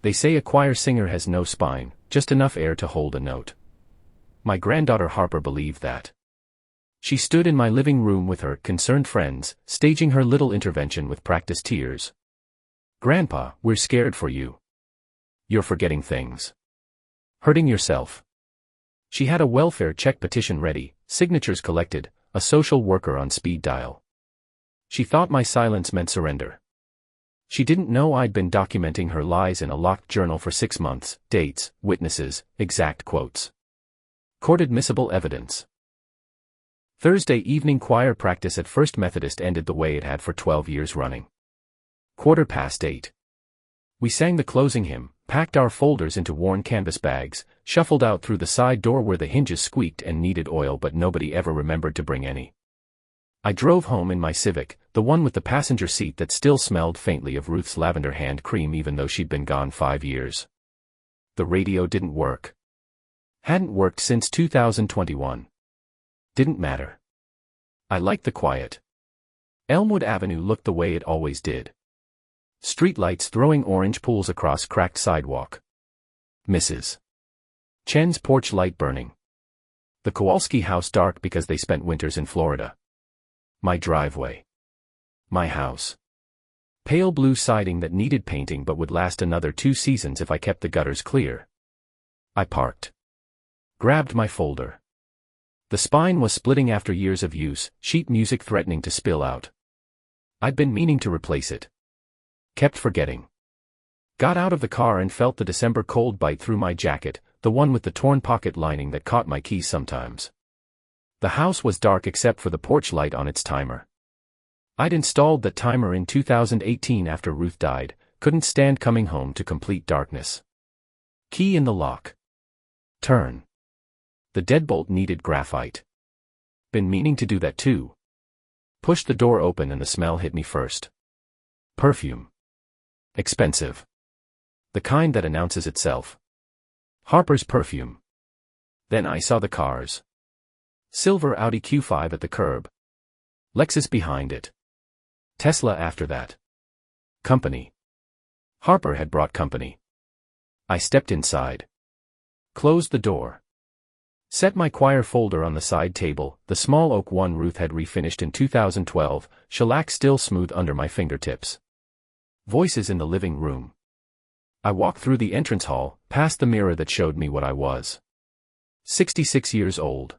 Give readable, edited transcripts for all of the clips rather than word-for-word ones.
They say a choir singer has no spine, just enough air to hold a note. My granddaughter Harper believed that. She stood in my living room with her concerned friends, staging her little intervention with practiced tears. "Grandpa, we're scared for you. You're forgetting things. Hurting yourself." She had a welfare check petition ready, signatures collected, a social worker on speed dial. She thought my silence meant surrender. She didn't know I'd been documenting her lies in a locked journal for 6 months, dates, witnesses, exact quotes. Court admissible evidence. Thursday evening choir practice at First Methodist ended the way it had for 12 years running. 8:15. We sang the closing hymn, packed our folders into worn canvas bags, shuffled out through the side door where the hinges squeaked and needed oil, but nobody ever remembered to bring any. I drove home in my Civic, the one with the passenger seat that still smelled faintly of Ruth's lavender hand cream even though she'd been gone 5 years. The radio didn't work. Hadn't worked since 2021. Didn't matter. I liked the quiet. Elmwood Avenue looked the way it always did. Streetlights throwing orange pools across cracked sidewalk. Mrs. Chen's porch light burning. The Kowalski house dark because they spent winters in Florida. My driveway. My house. Pale blue siding that needed painting but would last another 2 seasons if I kept the gutters clear. I parked. Grabbed my folder. The spine was splitting after years of use, sheet music threatening to spill out. I'd been meaning to replace it. Kept forgetting. Got out of the car and felt the December cold bite through my jacket, the one with the torn pocket lining that caught my keys sometimes. The house was dark except for the porch light on its timer. I'd installed that timer in 2018 after Ruth died, couldn't stand coming home to complete darkness. Key in the lock. Turn. The deadbolt needed graphite. Been meaning to do that too. Pushed the door open and the smell hit me first. Perfume. Expensive. The kind that announces itself. Harper's perfume. Then I saw the cars. Silver Audi Q5 at the curb. Lexus behind it. Tesla after that. Company. Harper had brought company. I stepped inside. Closed the door. Set my choir folder on the side table, the small oak one Ruth had refinished in 2012, shellac still smooth under my fingertips. Voices in the living room. I walked through the entrance hall, past the mirror that showed me what I was. 66 years old.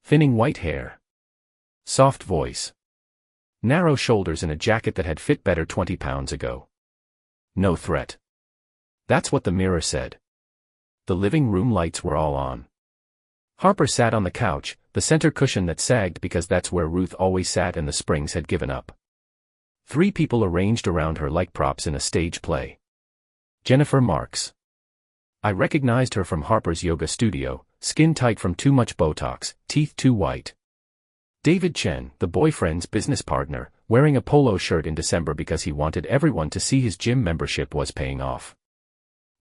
Thinning white hair. Soft voice. Narrow shoulders and a jacket that had fit better 20 pounds ago. No threat. That's what the mirror said. The living room lights were all on. Harper sat on the couch, the center cushion that sagged because that's where Ruth always sat and the springs had given up. 3 people arranged around her like props in a stage play. Jennifer Marks. I recognized her from Harper's yoga studio, skin tight from too much Botox, teeth too white. David Chen, the boyfriend's business partner, wearing a polo shirt in December because he wanted everyone to see his gym membership was paying off.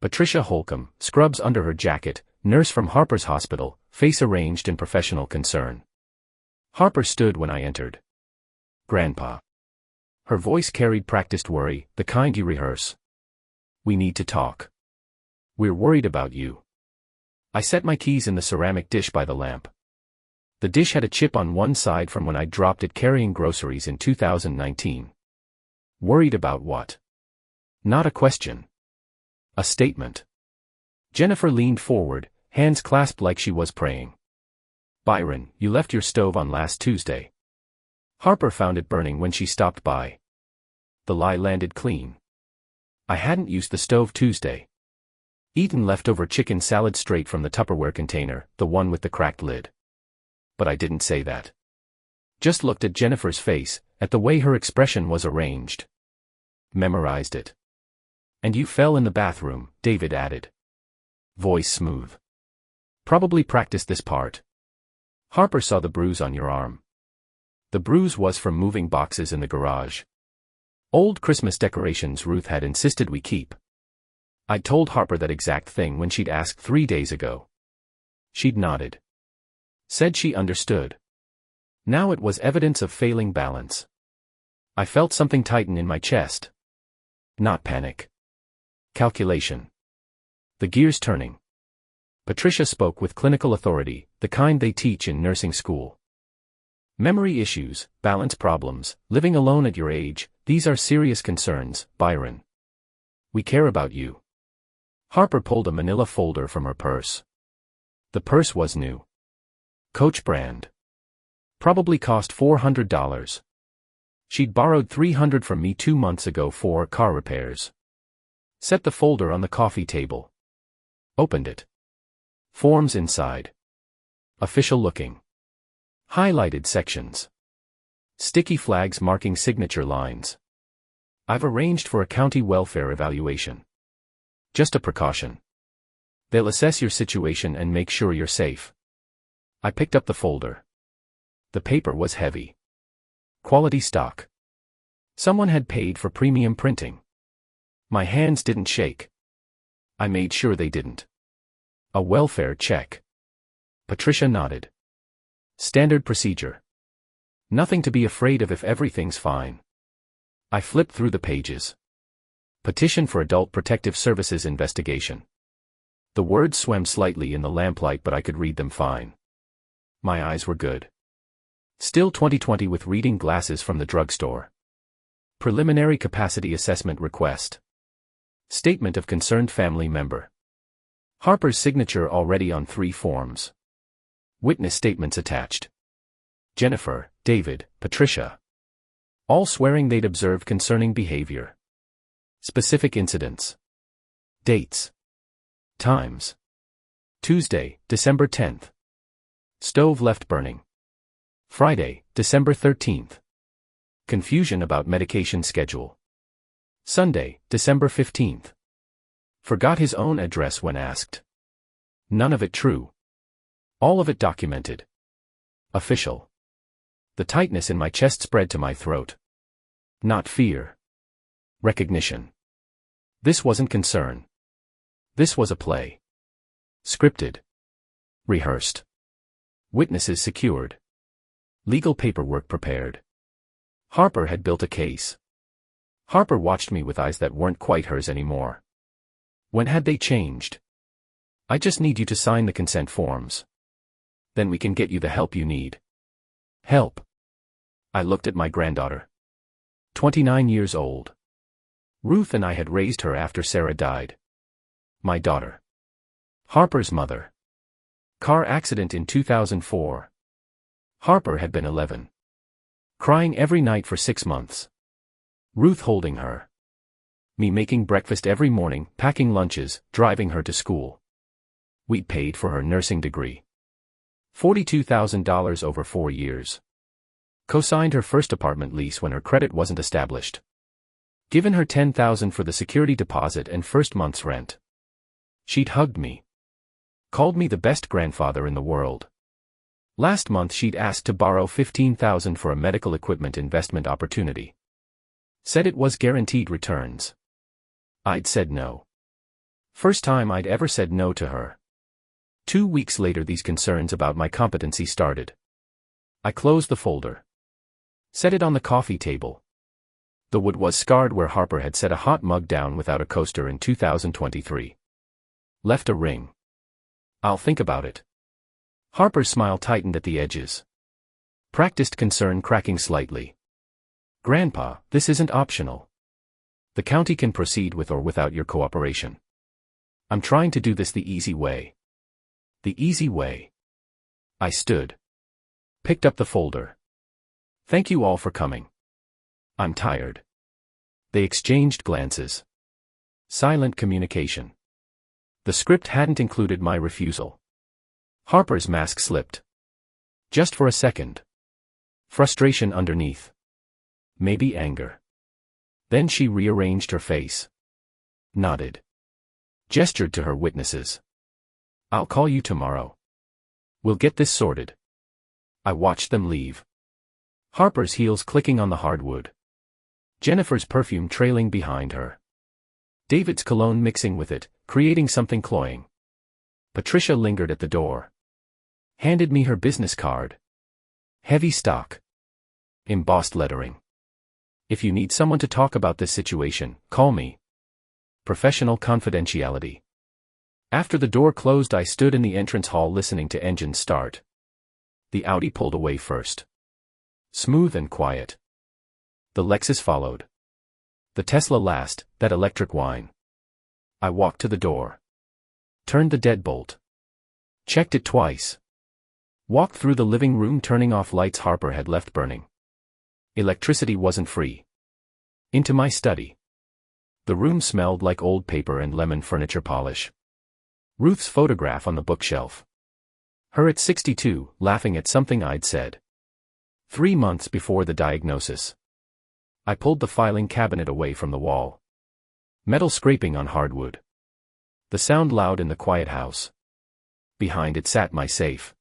Patricia Holcomb, scrubs under her jacket, nurse from Harper's hospital, face arranged in professional concern. Harper stood when I entered. "Grandpa." Her voice carried practiced worry, the kind you rehearse. "We need to talk. We're worried about you." I set my keys in the ceramic dish by the lamp. The dish had a chip on one side from when I dropped it carrying groceries in 2019. Worried about what? Not a question. A statement. Jennifer leaned forward, hands clasped like she was praying. "Byron, you left your stove on last Tuesday." Harper found it burning when she stopped by. The lie landed clean. I hadn't used the stove Tuesday. Eaten leftover chicken salad straight from the Tupperware container, the one with the cracked lid. But I didn't say that. Just looked at Jennifer's face, at the way her expression was arranged. Memorized it. "And you fell in the bathroom," David added. Voice smooth. "Probably practiced this part." Harper saw the bruise on your arm. The bruise was from moving boxes in the garage. Old Christmas decorations Ruth had insisted we keep. I'd told Harper that exact thing when she'd asked 3 days ago. She'd nodded. Said she understood. Now it was evidence of failing balance. I felt something tighten in my chest. Not panic. Calculation. The gears turning. Patricia spoke with clinical authority, the kind they teach in nursing school. Memory issues, balance problems, living alone at your age, these are serious concerns, Byron. We care about you. Harper pulled a manila folder from her purse. The purse was new. Coach brand. Probably cost $400. She'd borrowed $300 from me 2 months ago for car repairs. Set the folder on the coffee table. Opened it. Forms inside. Official looking. Highlighted sections. Sticky flags marking signature lines. I've arranged for a county welfare evaluation. Just a precaution. They'll assess your situation and make sure you're safe. I picked up the folder. The paper was heavy. Quality stock. Someone had paid for premium printing. My hands didn't shake. I made sure they didn't. A welfare check. Patricia nodded. Standard procedure. Nothing to be afraid of if everything's fine. I flipped through the pages. Petition for Adult Protective Services investigation. The words swam slightly in the lamplight, but I could read them fine. My eyes were good. Still 20/20 with reading glasses from the drugstore. Preliminary capacity assessment request. Statement of concerned family member. Harper's signature already on 3 forms. Witness statements attached. Jennifer, David, Patricia. All swearing they'd observed concerning behavior. Specific incidents. Dates. Times. Tuesday, December 10th. Stove left burning. Friday, December 13th. Confusion about medication schedule. Sunday, December 15th. Forgot his own address when asked. None of it true. All of it documented. Official. The tightness in my chest spread to my throat. Not fear. Recognition. This wasn't concern. This was a play. Scripted. Rehearsed. Witnesses secured. Legal paperwork prepared. Harper had built a case. Harper watched me with eyes that weren't quite hers anymore. When had they changed? I just need you to sign the consent forms. Then we can get you the help you need. Help. I looked at my granddaughter. 29 years old. Ruth and I had raised her after Sarah died. My daughter. Harper's mother. Car accident in 2004. Harper had been 11. Crying every night for 6 months. Ruth holding her. Me making breakfast every morning, packing lunches, driving her to school. We'd paid for her nursing degree. $42,000 over 4 years. Co-signed her first apartment lease when her credit wasn't established. Given her $10,000 for the security deposit and first month's rent. She'd hugged me. Called me the best grandfather in the world. Last month she'd asked to borrow $15,000 for a medical equipment investment opportunity. Said it was guaranteed returns. I'd said no. First time I'd ever said no to her. 2 weeks later these concerns about my competency started. I closed the folder. Set it on the coffee table. The wood was scarred where Harper had set a hot mug down without a coaster in 2023. Left a ring. I'll think about it. Harper's smile tightened at the edges. Practiced concern cracking slightly. Grandpa, this isn't optional. The county can proceed with or without your cooperation. I'm trying to do this the easy way. The easy way. I stood. Picked up the folder. Thank you all for coming. I'm tired. They exchanged glances. Silent communication. The script hadn't included my refusal. Harper's mask slipped. Just for a second. Frustration underneath. Maybe anger. Then she rearranged her face. Nodded. Gestured to her witnesses. I'll call you tomorrow. We'll get this sorted. I watched them leave. Harper's heels clicking on the hardwood. Jennifer's perfume trailing behind her. David's cologne mixing with it, creating something cloying. Patricia lingered at the door. Handed me her business card. Heavy stock. Embossed lettering. If you need someone to talk about this situation, call me. Professional confidentiality. After the door closed, I stood in the entrance hall listening to engines start. The Audi pulled away first. Smooth and quiet. The Lexus followed. The Tesla last, that electric whine. I walked to the door. Turned the deadbolt. Checked it twice. Walked through the living room, turning off lights Harper had left burning. Electricity wasn't free. Into my study. The room smelled like old paper and lemon furniture polish. Ruth's photograph on the bookshelf. Her at 62, laughing at something I'd said. 3 months before the diagnosis. I pulled the filing cabinet away from the wall. Metal scraping on hardwood. The sound loud in the quiet house. Behind it sat my safe.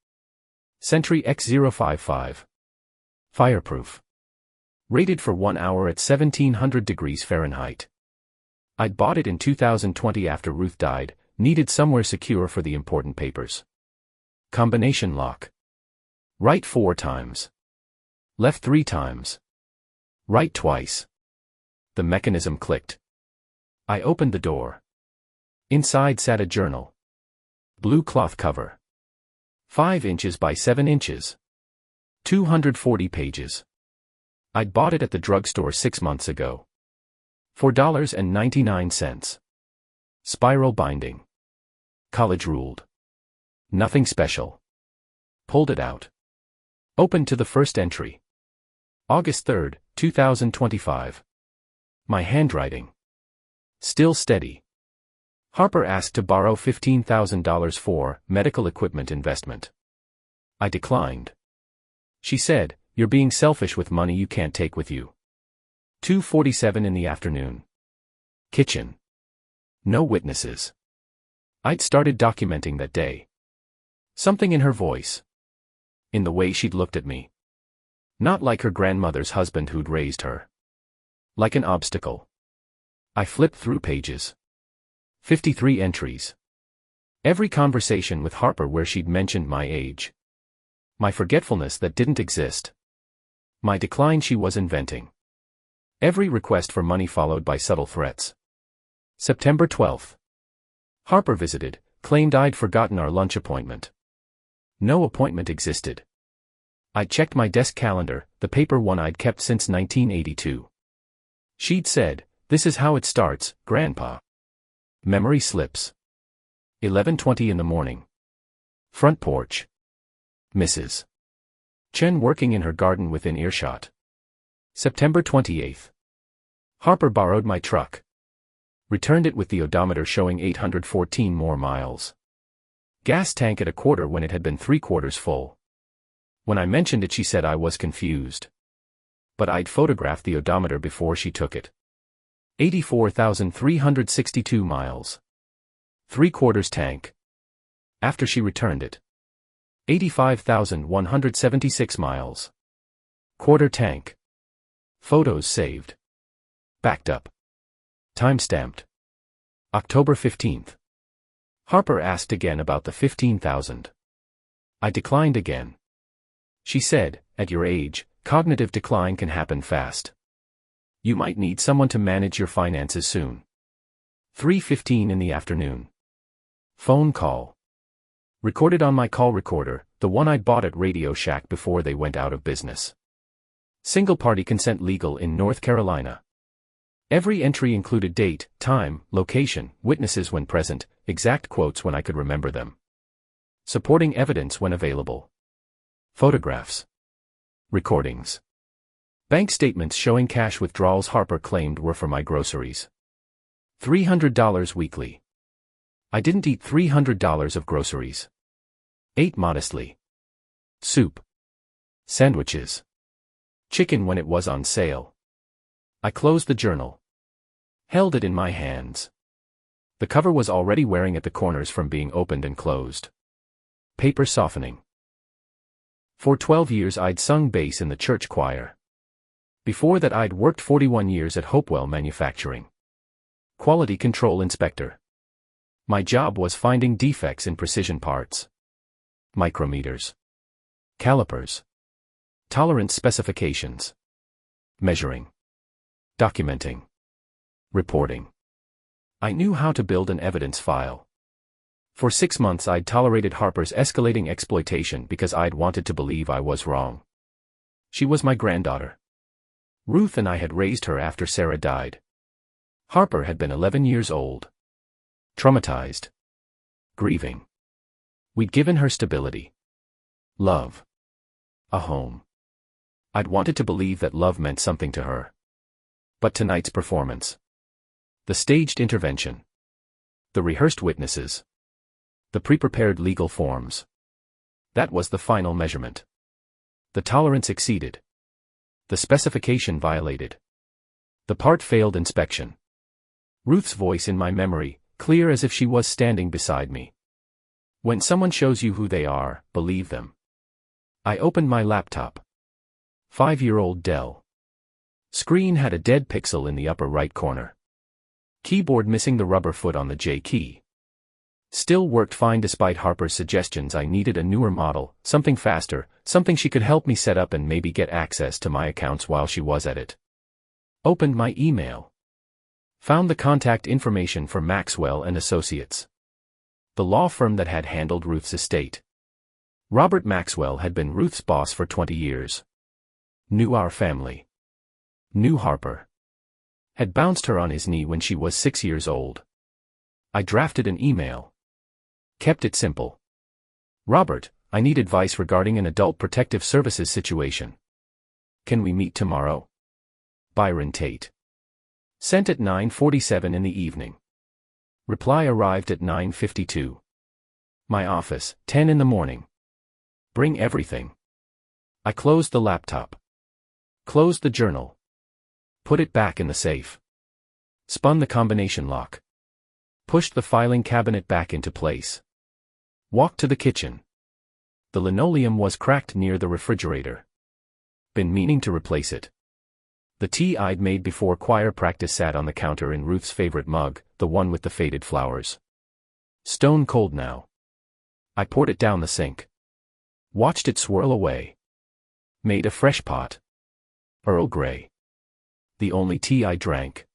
Century X055. Fireproof. Rated for 1 hour at 1700 degrees Fahrenheit. I'd bought it in 2020 after Ruth died, needed somewhere secure for the important papers. Combination lock. Right 4 times. Left 3 times. Right twice. The mechanism clicked. I opened the door. Inside sat a journal. Blue cloth cover. 5 inches by 7 inches. 240 pages. I'd bought it at the drugstore 6 months ago. $4.99. Spiral binding. College ruled. Nothing special. Pulled it out. Opened to the first entry. August 3, 2025. My handwriting. Still steady. Harper asked to borrow $15,000 for medical equipment investment. I declined. She said, "You're being selfish with money you can't take with you." 2:47 in the afternoon. Kitchen. No witnesses. I'd started documenting that day. Something in her voice. In the way she'd looked at me. Not like her grandmother's husband who'd raised her. Like an obstacle. I flipped through pages. 53 entries. Every conversation with Harper where she'd mentioned my age. My forgetfulness that didn't exist. My decline she was inventing. Every request for money followed by subtle threats. September 12. Harper visited, claimed I'd forgotten our lunch appointment. No appointment existed. I checked my desk calendar, the paper one I'd kept since 1982. She'd said, "This is how it starts, Grandpa." Memory slips. 11:20 in the morning. Front porch. Mrs. Chen working in her garden within earshot. September 28. Harper borrowed my truck. Returned it with the odometer showing 814 more miles. Gas tank at a quarter when it had been 3/4 full. When I mentioned it she said I was confused. But I'd photographed the odometer before she took it. 84,362 miles. 3/4 tank. After she returned it. 85,176 miles. Quarter tank. Photos saved. Backed up. Timestamped. October 15th. Harper asked again about the 15,000. I declined again. She said, "At your age, cognitive decline can happen fast. You might need someone to manage your finances soon." 3:15 in the afternoon. Phone call. Recorded on my call recorder, the one I'd bought at Radio Shack before they went out of business. Single-party consent legal in North Carolina. Every entry included date, time, location, witnesses when present, exact quotes when I could remember them. Supporting evidence when available. Photographs. Recordings. Bank statements showing cash withdrawals Harper claimed were for my groceries. $300 weekly. I didn't eat $300 of groceries. Ate modestly. Soup. Sandwiches. Chicken when it was on sale. I closed the journal. Held it in my hands. The cover was already wearing at the corners from being opened and closed. Paper softening. For 12 years I'd sung bass in the church choir. Before that I'd worked 41 years at Hopewell Manufacturing. Quality control inspector. My job was finding defects in precision parts. Micrometers. Calipers. Tolerance specifications. Measuring. Documenting. Reporting. I knew how to build an evidence file. For 6 months I'd tolerated Harper's escalating exploitation because I'd wanted to believe I was wrong. She was my granddaughter. Ruth and I had raised her after Sarah died. Harper had been 11 years old. Traumatized. Grieving. We'd given her stability. Love. A home. I'd wanted to believe that love meant something to her. But tonight's performance. The staged intervention. The rehearsed witnesses. The pre-prepared legal forms. That was the final measurement. The tolerance exceeded. The specification violated. The part failed inspection. Ruth's voice in my memory, clear as if she was standing beside me. When someone shows you who they are, believe them. I opened my laptop. 5-year-old Dell. Screen had a dead pixel in the upper right corner. Keyboard missing the rubber foot on the J key. Still worked fine despite Harper's suggestions I needed a newer model, something faster, something she could help me set up and maybe get access to my accounts while she was at it. Opened my email. Found the contact information for Maxwell and Associates. The law firm that had handled Ruth's estate. Robert Maxwell had been Ruth's boss for 20 years. Knew our family. Knew Harper. Had bounced her on his knee when she was 6 years old. I drafted an email. Kept it simple. Robert, I need advice regarding an adult protective services situation. Can we meet tomorrow? Byron Tate. Sent at 9:47 in the evening. Reply arrived at 9:52. My office, 10 in the morning. Bring everything. I closed the laptop. Closed the journal. Put it back in the safe. Spun the combination lock. Pushed the filing cabinet back into place. Walked to the kitchen. The linoleum was cracked near the refrigerator. Been meaning to replace it. The tea I'd made before choir practice sat on the counter in Ruth's favorite mug, the one with the faded flowers. Stone cold now. I poured it down the sink. Watched it swirl away. Made a fresh pot. Earl Grey. The only tea I drank.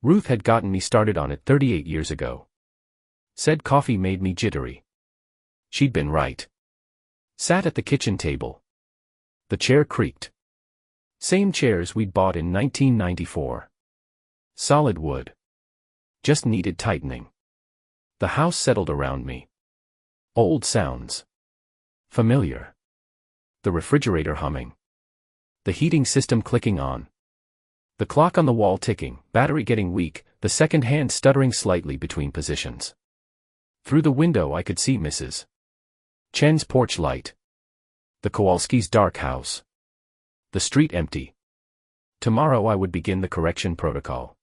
Ruth had gotten me started on it 38 years ago. Said coffee made me jittery. She'd been right. Sat at the kitchen table. The chair creaked. Same chairs we'd bought in 1994. Solid wood. Just needed tightening. The house settled around me. Old sounds. Familiar. The refrigerator humming. The heating system clicking on. The clock on the wall ticking, battery getting weak, the second hand stuttering slightly between positions. Through the window I could see Mrs. Chen's porch light. The Kowalski's dark house. The street empty. Tomorrow I would begin the correction protocol.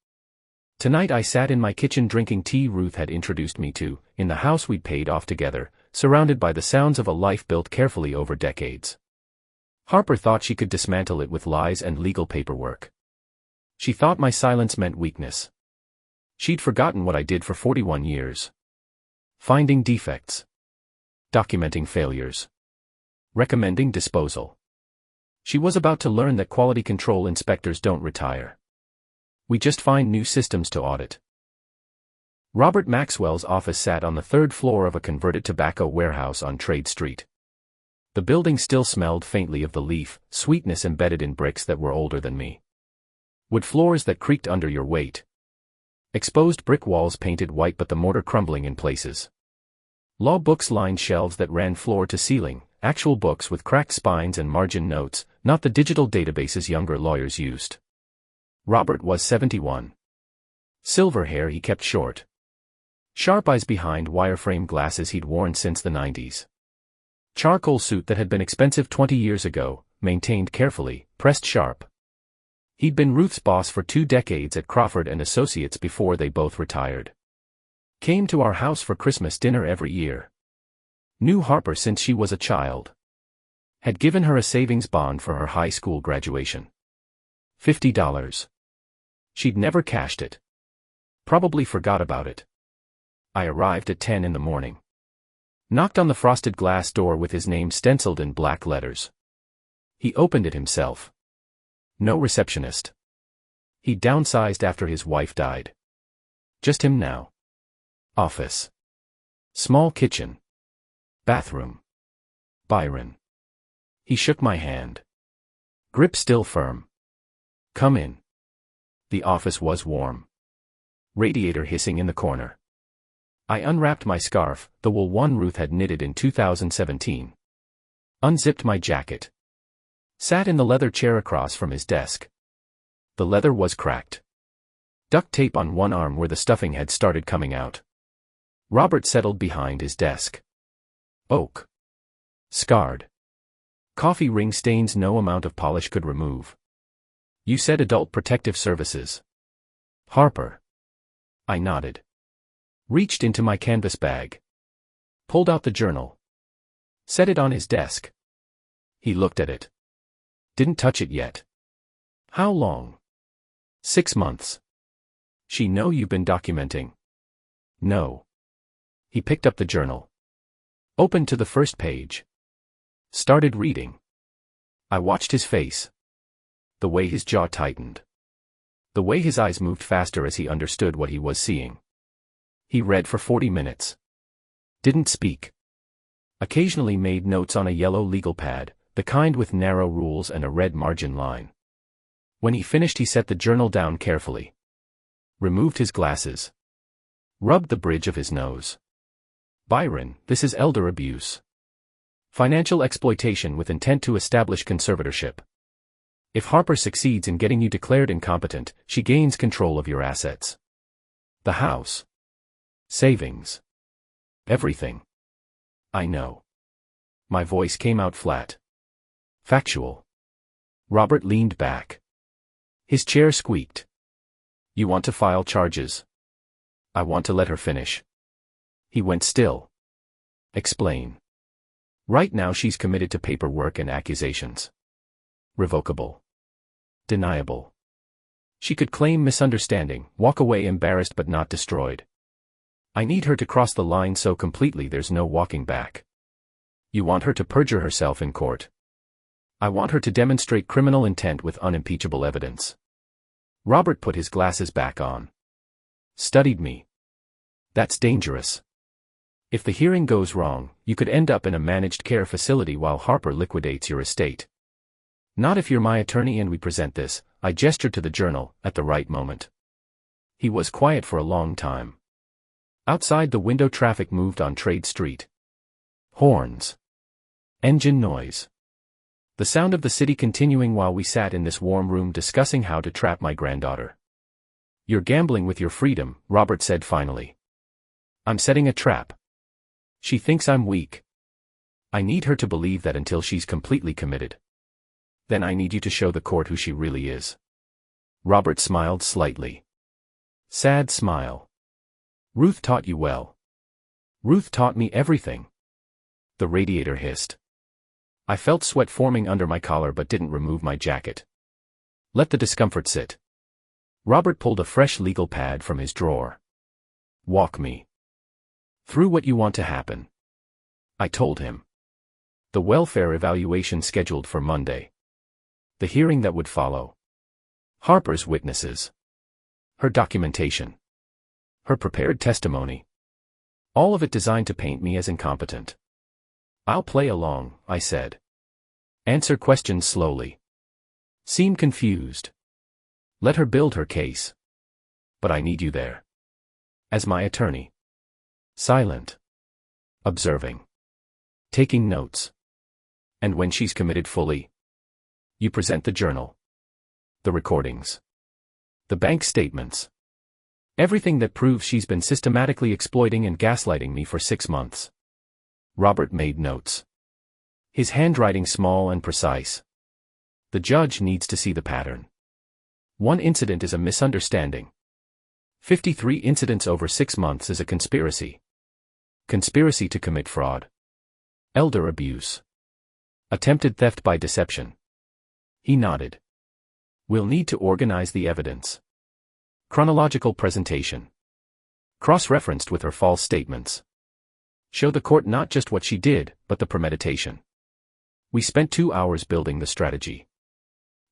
Tonight I sat in my kitchen drinking tea Ruth had introduced me to, in the house we'd paid off together, surrounded by the sounds of a life built carefully over decades. Harper thought she could dismantle it with lies and legal paperwork. She thought my silence meant weakness. She'd forgotten what I did for 41 years. Finding defects. Documenting failures. Recommending disposal. She was about to learn that quality control inspectors don't retire. We just find new systems to audit. Robert Maxwell's office sat on the 3rd floor of a converted tobacco warehouse on Trade Street. The building still smelled faintly of the leaf, sweetness embedded in bricks that were older than me. Wood floors that creaked under your weight. Exposed brick walls painted white but the mortar crumbling in places. Law books lined shelves that ran floor to ceiling, actual books with cracked spines and margin notes, not the digital databases younger lawyers used. Robert was 71. Silver hair he kept short. Sharp eyes behind wireframe glasses he'd worn since the 90s. Charcoal suit that had been expensive 20 years ago, maintained carefully, pressed sharp. He'd been Ruth's boss for 2 decades at Crawford and Associates before they both retired. Came to our house for Christmas dinner every year. Knew Harper since she was a child. Had given her a savings bond for her high school graduation. $50. She'd never cashed it. Probably forgot about it. I arrived at 10 in the morning. Knocked on the frosted glass door with his name stenciled in black letters. He opened it himself. No receptionist. He downsized after his wife died. Just him now. Office. Small kitchen. Bathroom. Byron. He shook my hand. Grip still firm. Come in. The office was warm. Radiator hissing in the corner. I unwrapped my scarf, the wool one Ruth had knitted in 2017. Unzipped my jacket. Sat in the leather chair across from his desk. The leather was cracked. Duct tape on one arm where the stuffing had started coming out. Robert settled behind his desk. Oak. Scarred. Coffee ring stains no amount of polish could remove. You said Adult Protective Services. Harper. I nodded. Reached into my canvas bag. Pulled out the journal. Set it on his desk. He looked at it. Didn't touch it yet. How long? 6 months. She know you've been documenting? No. He picked up the journal. Opened to the first page. Started reading. I watched his face. The way his jaw tightened. The way his eyes moved faster as he understood what he was seeing. He read for 40 minutes. Didn't speak. Occasionally made notes on a yellow legal pad, the kind with narrow rules and a red margin line. When he finished, he set the journal down carefully. Removed his glasses. Rubbed the bridge of his nose. Byron, this is elder abuse. Financial exploitation with intent to establish conservatorship. If Harper succeeds in getting you declared incompetent, she gains control of your assets. The house. Savings. Everything. I know. My voice came out flat. Factual. Robert leaned back. His chair squeaked. You want to file charges? I want to let her finish. He went still. Explain. Right now she's committed to paperwork and accusations. Revocable. Deniable. She could claim misunderstanding, walk away embarrassed but not destroyed. I need her to cross the line so completely there's no walking back. You want her to perjure herself in court. I want her to demonstrate criminal intent with unimpeachable evidence. Robert put his glasses back on. Studied me. That's dangerous. If the hearing goes wrong, you could end up in a managed care facility while Harper liquidates your estate. Not if you're my attorney and we present this, I gestured to the journal, at the right moment. He was quiet for a long time. Outside the window traffic moved on Trade Street. Horns. Engine noise. The sound of the city continuing while we sat in this warm room discussing how to trap my granddaughter. You're gambling with your freedom, Robert said finally. I'm setting a trap. She thinks I'm weak. I need her to believe that until she's completely committed. Then I need you to show the court who she really is. Robert smiled slightly. Sad smile. Ruth taught you well. Ruth taught me everything. The radiator hissed. I felt sweat forming under my collar but didn't remove my jacket. Let the discomfort sit. Robert pulled a fresh legal pad from his drawer. Walk me through what you want to happen. I told him. The welfare evaluation scheduled for Monday. The hearing that would follow. Harper's witnesses. Her documentation. Her prepared testimony. All of it designed to paint me as incompetent. I'll play along, I said. Answer questions slowly. Seem confused. Let her build her case. But I need you there. As my attorney. Silent. Observing. Taking notes. And when she's committed fully, you present the journal. The recordings. The bank statements. Everything that proves she's been systematically exploiting and gaslighting me for 6 months. Robert made notes. His handwriting small and precise. The judge needs to see the pattern. One incident is a misunderstanding. 53 incidents over 6 months is a conspiracy. Conspiracy to commit fraud. Elder abuse. Attempted theft by deception. He nodded. We'll need to organize the evidence. Chronological presentation. Cross-referenced with her false statements. Show the court not just what she did, but the premeditation. We spent 2 hours building the strategy.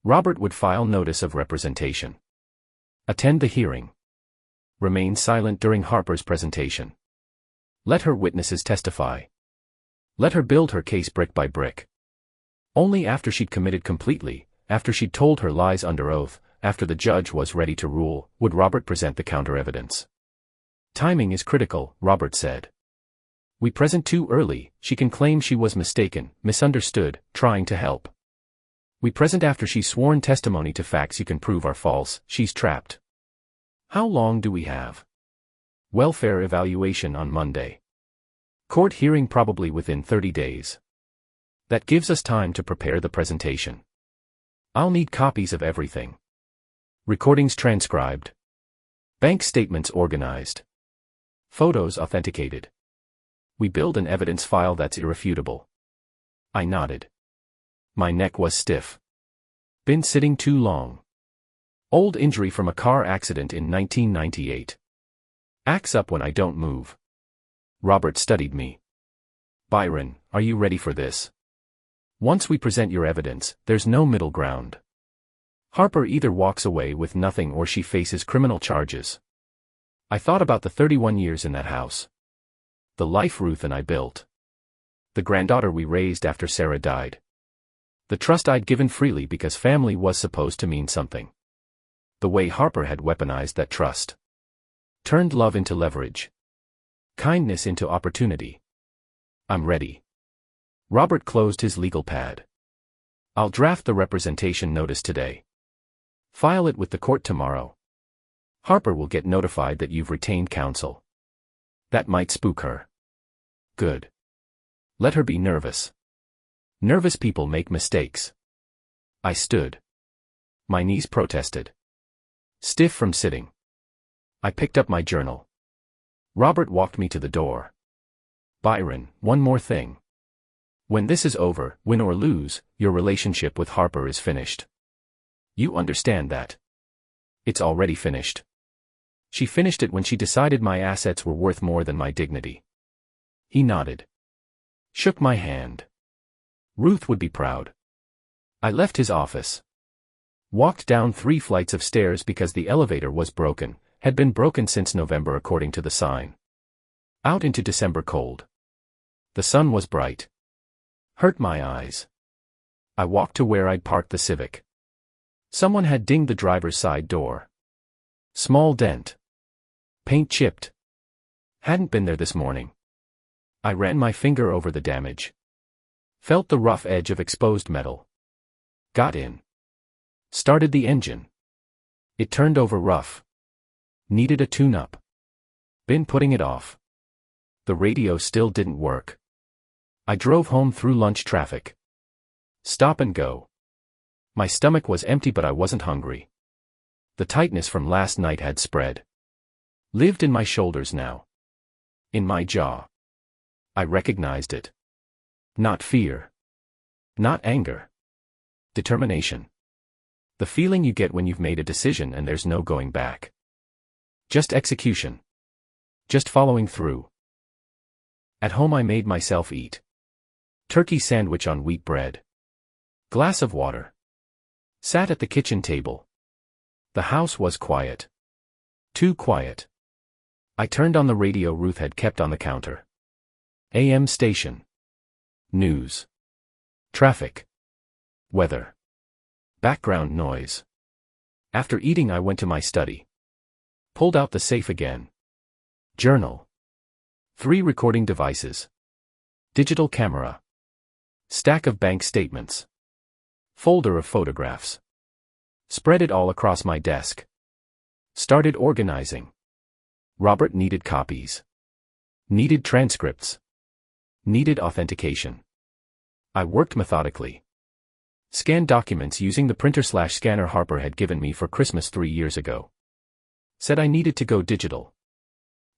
Robert would file notice of representation. Attend the hearing. Remain silent during Harper's presentation. Let her witnesses testify. Let her build her case brick by brick. Only after she'd committed completely, after she'd told her lies under oath, after the judge was ready to rule, would Robert present the counter-evidence. Timing is critical, Robert said. We present too early, she can claim she was mistaken, misunderstood, trying to help. We present after she's sworn testimony to facts you can prove are false, she's trapped. How long do we have? Welfare evaluation on Monday. Court hearing probably within 30 days. That gives us time to prepare the presentation. I'll need copies of everything. Recordings transcribed. Bank statements organized. Photos authenticated. We build an evidence file that's irrefutable. I nodded. My neck was stiff. Been sitting too long. Old injury from a car accident in 1998. Acts up when I don't move. Robert studied me. Byron, are you ready for this? Once we present your evidence, there's no middle ground. Harper either walks away with nothing or she faces criminal charges. I thought about the 31 years in that house. The life Ruth and I built. The granddaughter we raised after Sarah died. The trust I'd given freely because family was supposed to mean something. The way Harper had weaponized that trust. Turned love into leverage. Kindness into opportunity. I'm ready. Robert closed his legal pad. I'll draft the representation notice today. File it with the court tomorrow. Harper will get notified that you've retained counsel. That might spook her. Good. Let her be nervous. Nervous people make mistakes. I stood. My knees protested. Stiff from sitting. I picked up my journal. Robert walked me to the door. Byron, one more thing. When this is over, win or lose, your relationship with Harper is finished. You understand that? It's already finished. She finished it when she decided my assets were worth more than my dignity. He nodded. Shook my hand. Ruth would be proud. I left his office. Walked down 3 flights of stairs because the elevator was broken, had been broken since November according to the sign. Out into December cold. The sun was bright. Hurt my eyes. I walked to where I'd parked the Civic. Someone had dinged the driver's side door. Small dent. Paint chipped. Hadn't been there this morning. I ran my finger over the damage. Felt the rough edge of exposed metal. Got in. Started the engine. It turned over rough. Needed a tune-up. Been putting it off. The radio still didn't work. I drove home through lunch traffic. Stop and go. My stomach was empty but I wasn't hungry. The tightness from last night had spread. Lived in my shoulders now. In my jaw. I recognized it. Not fear. Not anger. Determination. The feeling you get when you've made a decision and there's no going back. Just execution. Just following through. At home I made myself eat. Turkey sandwich on wheat bread. Glass of water. Sat at the kitchen table. The house was quiet. Too quiet. I turned on the radio Ruth had kept on the counter. AM station. News. Traffic. Weather. Background noise. After eating I went to my study. Pulled out the safe again. Journal. 3 recording devices. Digital camera. Stack of bank statements. Folder of photographs. Spread it all across my desk. Started organizing. Robert needed copies. Needed transcripts. Needed authentication. I worked methodically. Scanned documents using the printer/scanner Harper had given me for Christmas 3 years ago. Said I needed to go digital.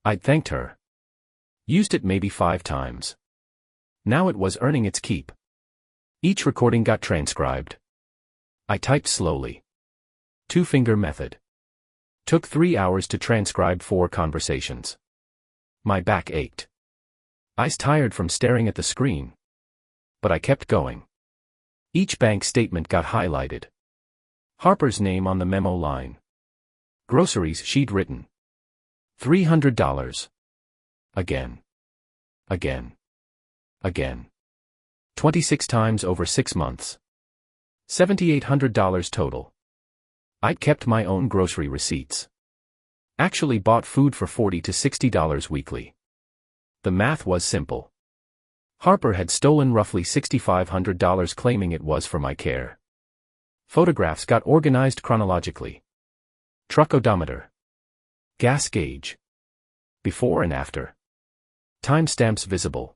I'd thanked her. Used it maybe 5 times. Now it was earning its keep. Each recording got transcribed. I typed slowly. 2-finger method. Took 3 hours to transcribe 4 conversations. My back ached. Eyes tired from staring at the screen. But I kept going. Each bank statement got highlighted. Harper's name on the memo line. Groceries she'd written. $300. Again. Again. Again. 26 times over 6 months. $7,800 total. I'd kept my own grocery receipts. Actually bought food for $40 to $60 weekly. The math was simple. Harper had stolen roughly $6,500 claiming it was for my care. Photographs got organized chronologically. Truck odometer. Gas gauge. Before and after. Timestamps visible.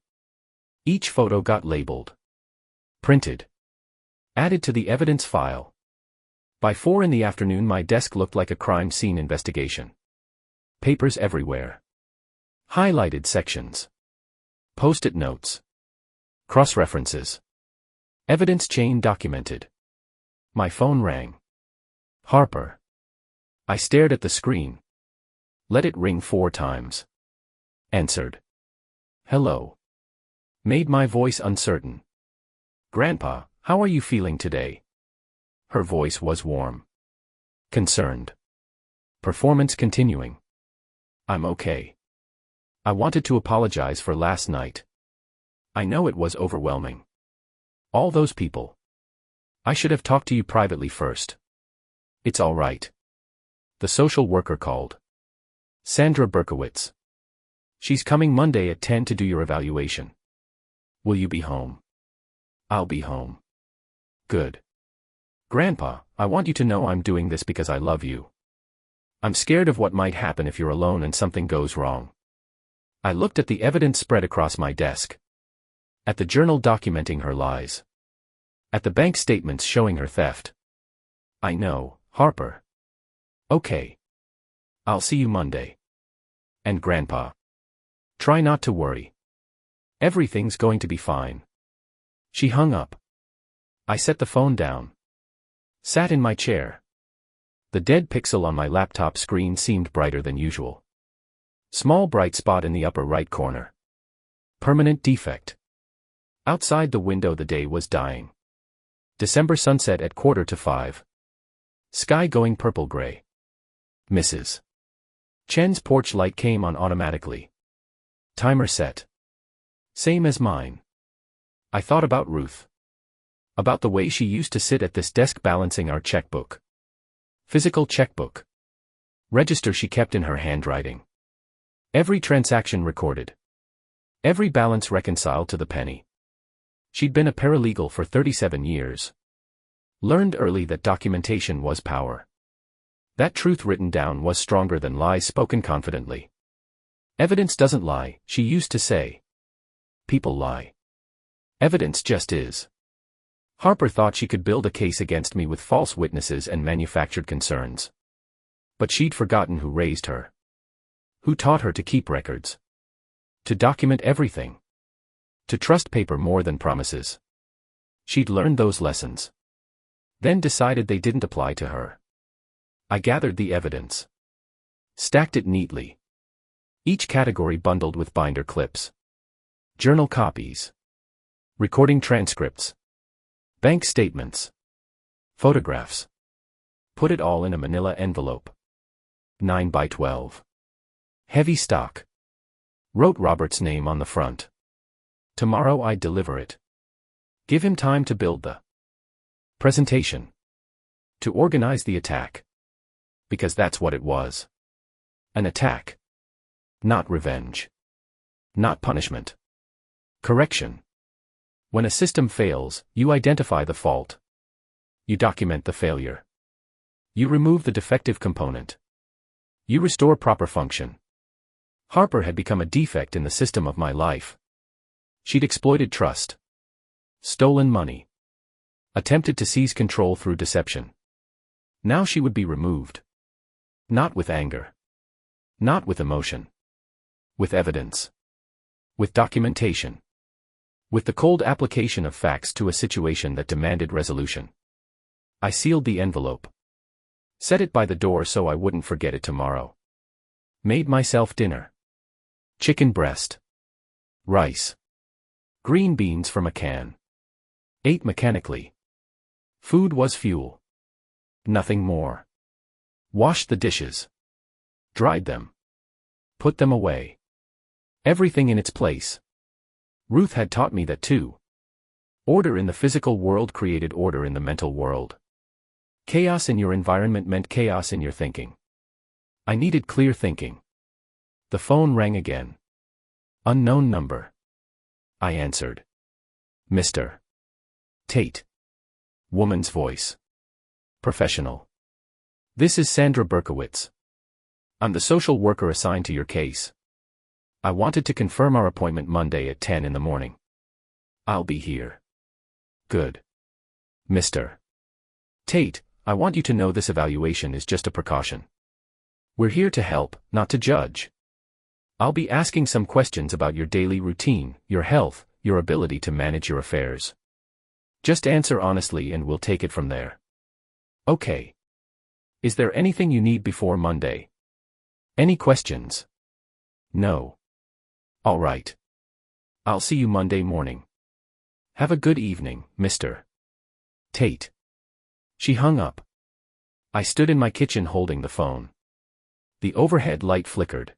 Each photo got labeled. Printed. Added to the evidence file. By 4 in the afternoon my desk looked like a crime scene investigation. Papers everywhere. Highlighted sections. Post-it notes. Cross-references. Evidence chain documented. My phone rang. Harper. I stared at the screen. Let it ring 4 times. Answered. Hello. Made my voice uncertain. Grandpa, how are you feeling today? Her voice was warm. Concerned. Performance continuing. I'm okay. I wanted to apologize for last night. I know it was overwhelming. All those people. I should have talked to you privately first. It's all right. The social worker called. Sandra Berkowitz. She's coming Monday at 10 to do your evaluation. Will you be home? I'll be home. Good. Grandpa, I want you to know I'm doing this because I love you. I'm scared of what might happen if you're alone and something goes wrong. I looked at the evidence spread across my desk. At the journal documenting her lies. At the bank statements showing her theft. I know, Harper. Okay. I'll see you Monday. And Grandpa. Try not to worry. Everything's going to be fine. She hung up. I set the phone down. Sat in my chair. The dead pixel on my laptop screen seemed brighter than usual. Small bright spot in the upper right corner. Permanent defect. Outside the window the day was dying. December sunset at 4:45. Sky going purple-gray. Mrs. Chen's porch light came on automatically. Timer set. Same as mine. I thought about Ruth. About the way she used to sit at this desk balancing our checkbook. Physical checkbook. Register she kept in her handwriting. Every transaction recorded. Every balance reconciled to the penny. She'd been a paralegal for 37 years. Learned early that documentation was power. That truth written down was stronger than lies spoken confidently. Evidence doesn't lie, she used to say. People lie. Evidence just is. Harper thought she could build a case against me with false witnesses and manufactured concerns. But she'd forgotten who raised her. Who taught her to keep records. To document everything. To trust paper more than promises. She'd learned those lessons. Then decided they didn't apply to her. I gathered the evidence. Stacked it neatly. Each category bundled with binder clips. Journal copies. Recording transcripts. Bank statements. Photographs. Put it all in a manila envelope. 9 by 12. Heavy stock. Wrote Robert's name on the front. Tomorrow I'd deliver it. Give him time to build the presentation. To organize the attack. Because that's what it was. An attack. Not revenge. Not punishment. Correction. When a system fails, you identify the fault. You document the failure. You remove the defective component. You restore proper function. Harper had become a defect in the system of my life. She'd exploited trust. Stolen money. Attempted to seize control through deception. Now she would be removed. Not with anger. Not with emotion. With evidence. With documentation. With the cold application of facts to a situation that demanded resolution. I sealed the envelope. Set it by the door so I wouldn't forget it tomorrow. Made myself dinner. Chicken breast. Rice. Green beans from a can. Ate mechanically. Food was fuel. Nothing more. Washed the dishes. Dried them. Put them away. Everything in its place. Ruth had taught me that too. Order in the physical world created order in the mental world. Chaos in your environment meant chaos in your thinking. I needed clear thinking. The phone rang again. Unknown number. I answered. Mr. Tate. Woman's voice. Professional. This is Sandra Berkowitz. I'm the social worker assigned to your case. I wanted to confirm our appointment Monday at 10 in the morning. I'll be here. Good. Mr. Tate, I want you to know this evaluation is just a precaution. We're here to help, not to judge. I'll be asking some questions about your daily routine, your health, your ability to manage your affairs. Just answer honestly and we'll take it from there. Okay. Is there anything you need before Monday? Any questions? No. All right. I'll see you Monday morning. Have a good evening, Mr. Tate. She hung up. I stood in my kitchen holding the phone. The overhead light flickered.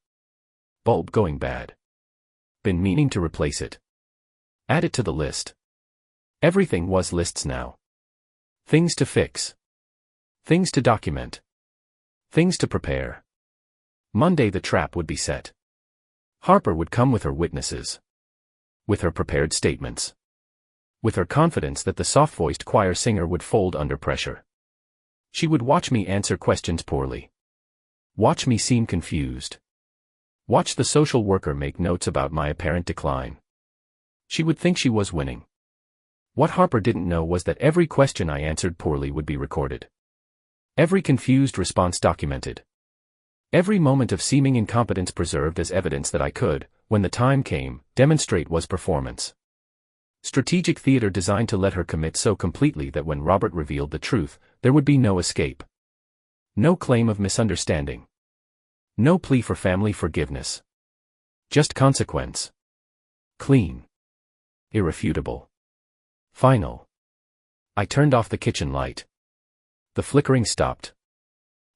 Bulb going bad. Been meaning to replace it. Add it to the list. Everything was lists now. Things to fix. Things to document. Things to prepare. Monday the trap would be set. Harper would come with her witnesses. With her prepared statements. With her confidence that the soft-voiced choir singer would fold under pressure. She would watch me answer questions poorly. Watch me seem confused. Watch the social worker make notes about my apparent decline. She would think she was winning. What Harper didn't know was that every question I answered poorly would be recorded. Every confused response documented. Every moment of seeming incompetence preserved as evidence that I could, when the time came, demonstrate was performance. Strategic theater designed to let her commit so completely that when Robert revealed the truth, there would be no escape. No claim of misunderstanding. No plea for family forgiveness. Just consequence. Clean. Irrefutable. Final. I turned off the kitchen light. The flickering stopped.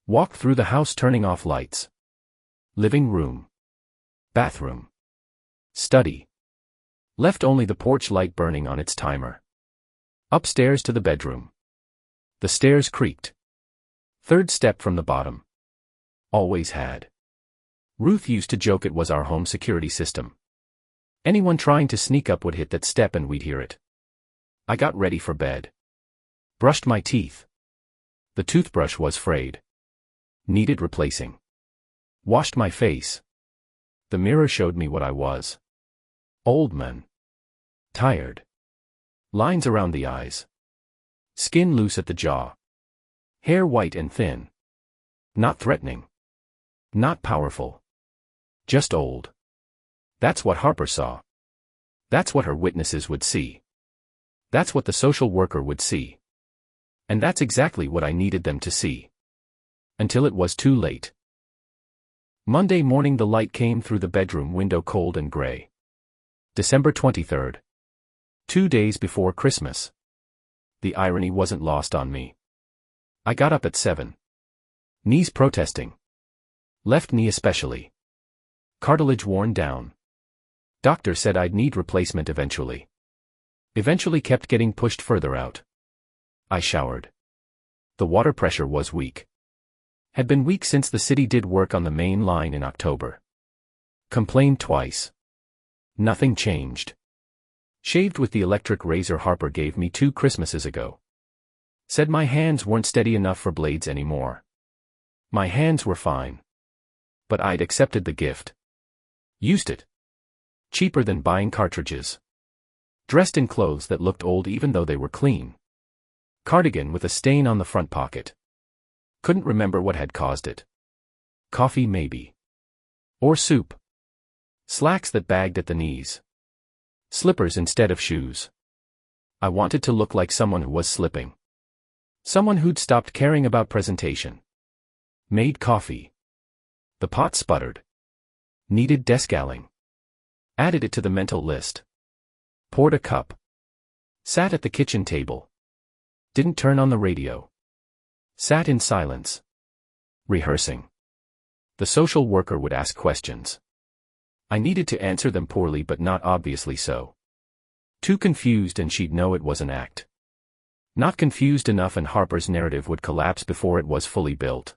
Walked through the house turning off lights. Living room. Bathroom. Study. Left only the porch light burning on its timer. Upstairs to the bedroom. The stairs creaked. Third step from the bottom. Always had. Ruth used to joke it was our home security system. Anyone trying to sneak up would hit that step and we'd hear it. I got ready for bed. Brushed my teeth. The toothbrush was frayed. Needed replacing. Washed my face. The mirror showed me what I was. Old man. Tired. Lines around the eyes. Skin loose at the jaw. Hair white and thin. Not threatening. Not powerful. Just old. That's what Harper saw. That's what her witnesses would see. That's what the social worker would see. And that's exactly what I needed them to see. Until it was too late. Monday morning the light came through the bedroom window cold and gray. December 23rd. 2 days before Christmas. The irony wasn't lost on me. I got up at 7. Knees protesting. Left knee especially. Cartilage worn down. Doctor said I'd need replacement eventually. Eventually kept getting pushed further out. I showered. The water pressure was weak. Had been weak since the city did work on the main line in October. Complained twice. Nothing changed. Shaved with the electric razor Harper gave me 2 Christmases ago. Said my hands weren't steady enough for blades anymore. My hands were fine. But I'd accepted the gift. Used it. Cheaper than buying cartridges. Dressed in clothes that looked old even though they were clean. Cardigan with a stain on the front pocket. Couldn't remember what had caused it. Coffee maybe. Or soup. Slacks that bagged at the knees. Slippers instead of shoes. I wanted to look like someone who was slipping. Someone who'd stopped caring about presentation. Made coffee. The pot sputtered. Needed descaling. Added it to the mental list. Poured a cup. Sat at the kitchen table. Didn't turn on the radio. Sat in silence. Rehearsing. The social worker would ask questions. I needed to answer them poorly but not obviously so. Too confused and she'd know it was an act. Not confused enough and Harper's narrative would collapse before it was fully built.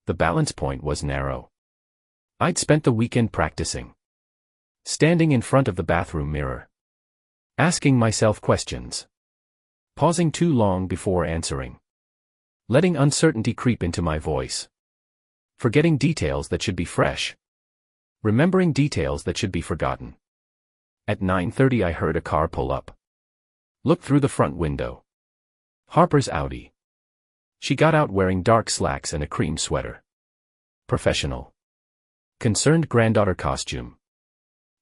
The balance point was narrow. I'd spent the weekend practicing. Standing in front of the bathroom mirror. Asking myself questions. Pausing too long before answering. Letting uncertainty creep into my voice. Forgetting details that should be fresh. Remembering details that should be forgotten. At 9:30 I heard a car pull up. Looked through the front window. Harper's Audi. She got out wearing dark slacks and a cream sweater. Professional. Concerned granddaughter costume.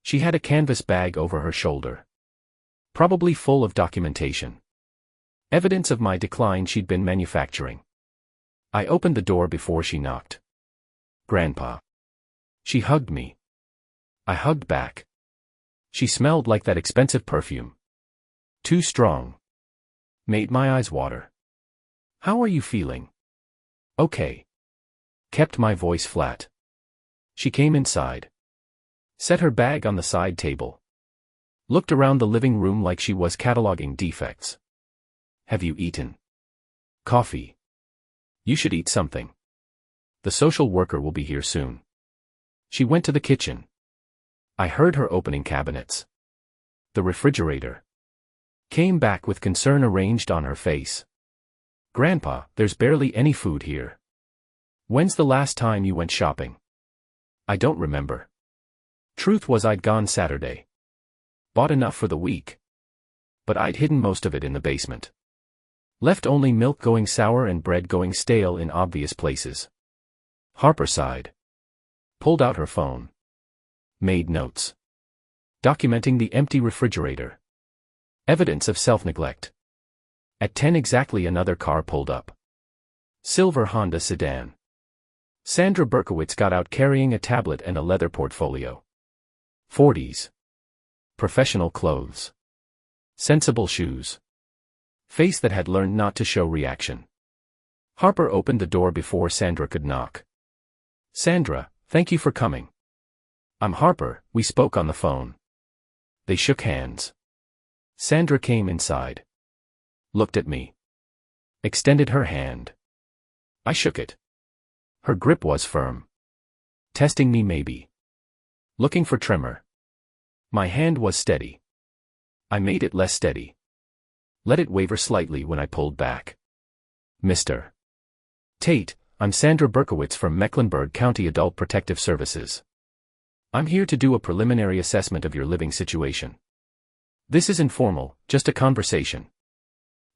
She had a canvas bag over her shoulder. Probably full of documentation. Evidence of my decline she'd been manufacturing. I opened the door before she knocked. Grandpa. She hugged me. I hugged back. She smelled like that expensive perfume. Too strong. Made my eyes water. How are you feeling? Okay. Kept my voice flat. She came inside. Set her bag on the side table. Looked around the living room like she was cataloging defects. Have you eaten? Coffee. You should eat something. The social worker will be here soon. She went to the kitchen. I heard her opening cabinets. The refrigerator. Came back with concern arranged on her face. Grandpa, there's barely any food here. When's the last time you went shopping? I don't remember. Truth was I'd gone Saturday. Bought enough for the week. But I'd hidden most of it in the basement. Left only milk going sour and bread going stale in obvious places. Harper sighed. Pulled out her phone. Made notes. Documenting the empty refrigerator. Evidence of self-neglect. At 10 exactly another car pulled up. Silver Honda sedan. Sandra Berkowitz got out carrying a tablet and a leather portfolio. 40s. Professional clothes. Sensible shoes. Face that had learned not to show reaction. Harper opened the door before Sandra could knock. Sandra, thank you for coming. I'm Harper, we spoke on the phone. They shook hands. Sandra came inside. Looked at me. Extended her hand. I shook it. Her grip was firm. Testing me maybe. Looking for tremor. My hand was steady. I made it less steady. Let it waver slightly when I pulled back. Mr. Tate, I'm Sandra Berkowitz from Mecklenburg County Adult Protective Services. I'm here to do a preliminary assessment of your living situation. This is informal, just a conversation.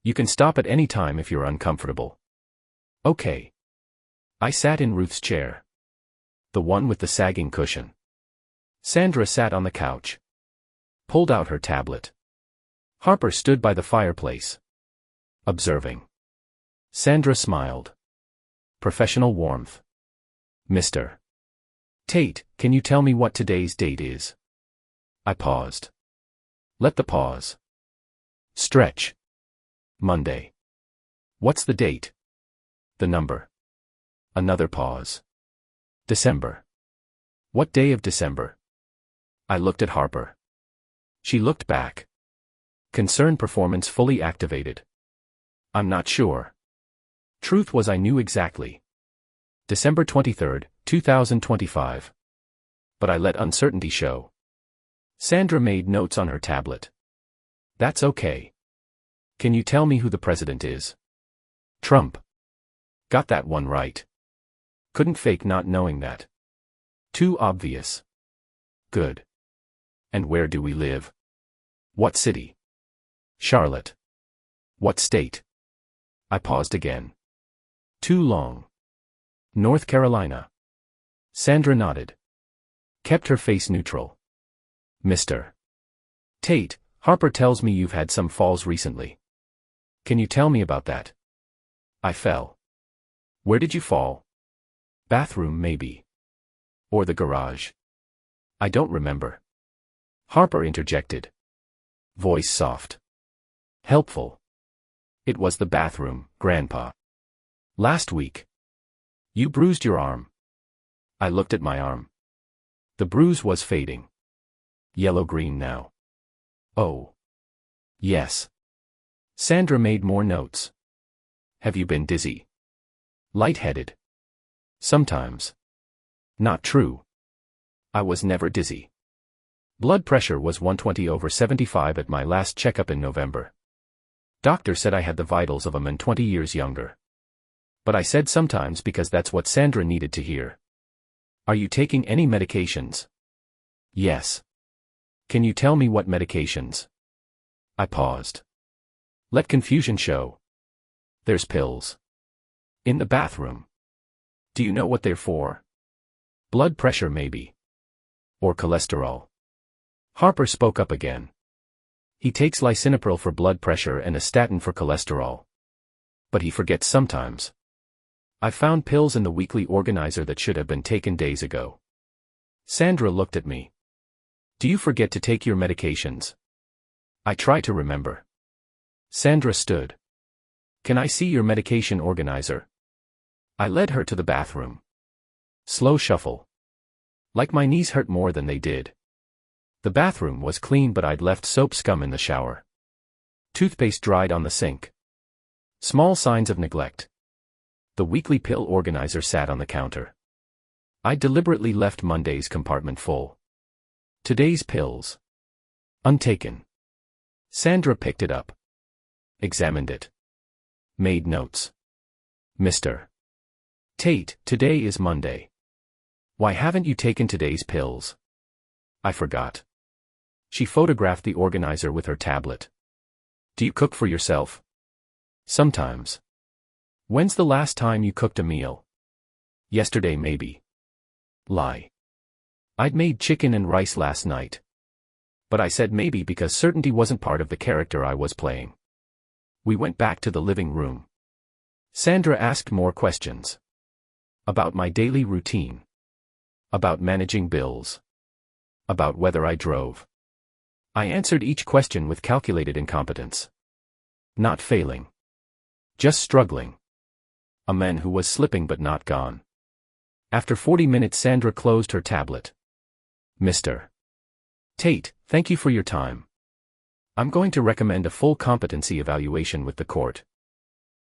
You can stop at any time if you're uncomfortable. Okay. I sat in Ruth's chair. The one with the sagging cushion. Sandra sat on the couch. Pulled out her tablet. Harper stood by the fireplace. Observing. Sandra smiled. Professional warmth. Mr. Tate, can you tell me what today's date is? I paused. Let the pause stretch. Monday. What's the date? The number. Another pause. December. What day of December? I looked at Harper. She looked back. Concern performance fully activated. I'm not sure. Truth was I knew exactly. December 23, 2025. But I let uncertainty show. Sandra made notes on her tablet. That's okay. Can you tell me who the president is? Trump. Got that one right. Couldn't fake not knowing that. Too obvious. Good. And where do we live? What city? Charlotte. What state? I paused again. Too long. North Carolina. Sandra nodded. Kept her face neutral. Mr. Tate, Harper tells me you've had some falls recently. Can you tell me about that? I fell. Where did you fall? Bathroom maybe. Or the garage. I don't remember. Harper interjected. Voice soft. Helpful. It was the bathroom, Grandpa. Last week. You bruised your arm. I looked at my arm. The bruise was fading. Yellow-green now. Oh. Yes. Sandra made more notes. Have you been dizzy? Lightheaded? Sometimes. Not true. I was never dizzy. Blood pressure was 120/75 at my last checkup in November. Doctor said I had the vitals of a man 20 years younger. But I said sometimes because that's what Sandra needed to hear. Are you taking any medications? Yes. Can you tell me what medications? I paused. Let confusion show. There's pills. In the bathroom. Do you know what they're for? Blood pressure maybe. Or cholesterol. Harper spoke up again. He takes lisinopril for blood pressure and a statin for cholesterol. But he forgets sometimes. I found pills in the weekly organizer that should have been taken days ago. Sandra looked at me. Do you forget to take your medications? I try to remember. Sandra stood. Can I see your medication organizer? I led her to the bathroom. Slow shuffle. Like my knees hurt more than they did. The bathroom was clean, but I'd left soap scum in the shower. Toothpaste dried on the sink. Small signs of neglect. The weekly pill organizer sat on the counter. I deliberately left Monday's compartment full. Today's pills. Untaken. Sandra picked it up. Examined it. Made notes. Mr. Tate, today is Monday. Why haven't you taken today's pills? I forgot. She photographed the organizer with her tablet. Do you cook for yourself? Sometimes. When's the last time you cooked a meal? Yesterday maybe. Lie. I'd made chicken and rice last night. But I said maybe because certainty wasn't part of the character I was playing. We went back to the living room. Sandra asked more questions. About my daily routine. About managing bills. About whether I drove. I answered each question with calculated incompetence. Not failing. Just struggling. A man who was slipping but not gone. After 40 minutes, Sandra closed her tablet. Mr. Tate, thank you for your time. I'm going to recommend a full competency evaluation with the court.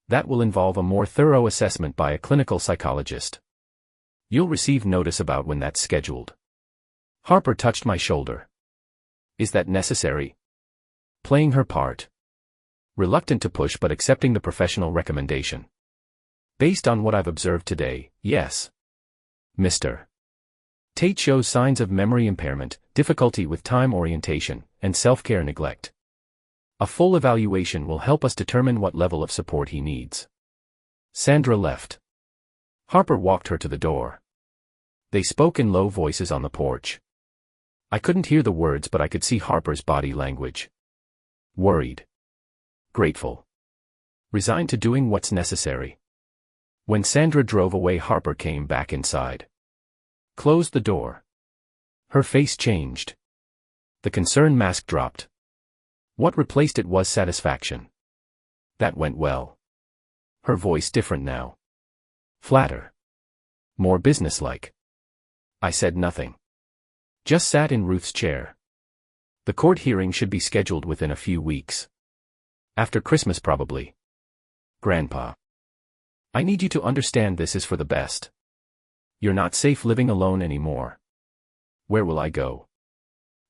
That will involve a more thorough assessment by a clinical psychologist. You'll receive notice about when that's scheduled. Harper touched my shoulder. Is that necessary? Playing her part. Reluctant to push but accepting the professional recommendation. Based on what I've observed today, yes. Mr. Tate shows signs of memory impairment, difficulty with time orientation, and self-care neglect. A full evaluation will help us determine what level of support he needs. Sandra left. Harper walked her to the door. They spoke in low voices on the porch. I couldn't hear the words, but I could see Harper's body language. Worried. Grateful. Resigned to doing what's necessary. When Sandra drove away, Harper came back inside. Closed the door. Her face changed. The concern mask dropped. What replaced it was satisfaction. That went well. Her voice different now. Flatter. More businesslike. I said nothing. Just sat in Ruth's chair. The court hearing should be scheduled within a few weeks. After Christmas probably. Grandpa. I need you to understand this is for the best. You're not safe living alone anymore. Where will I go?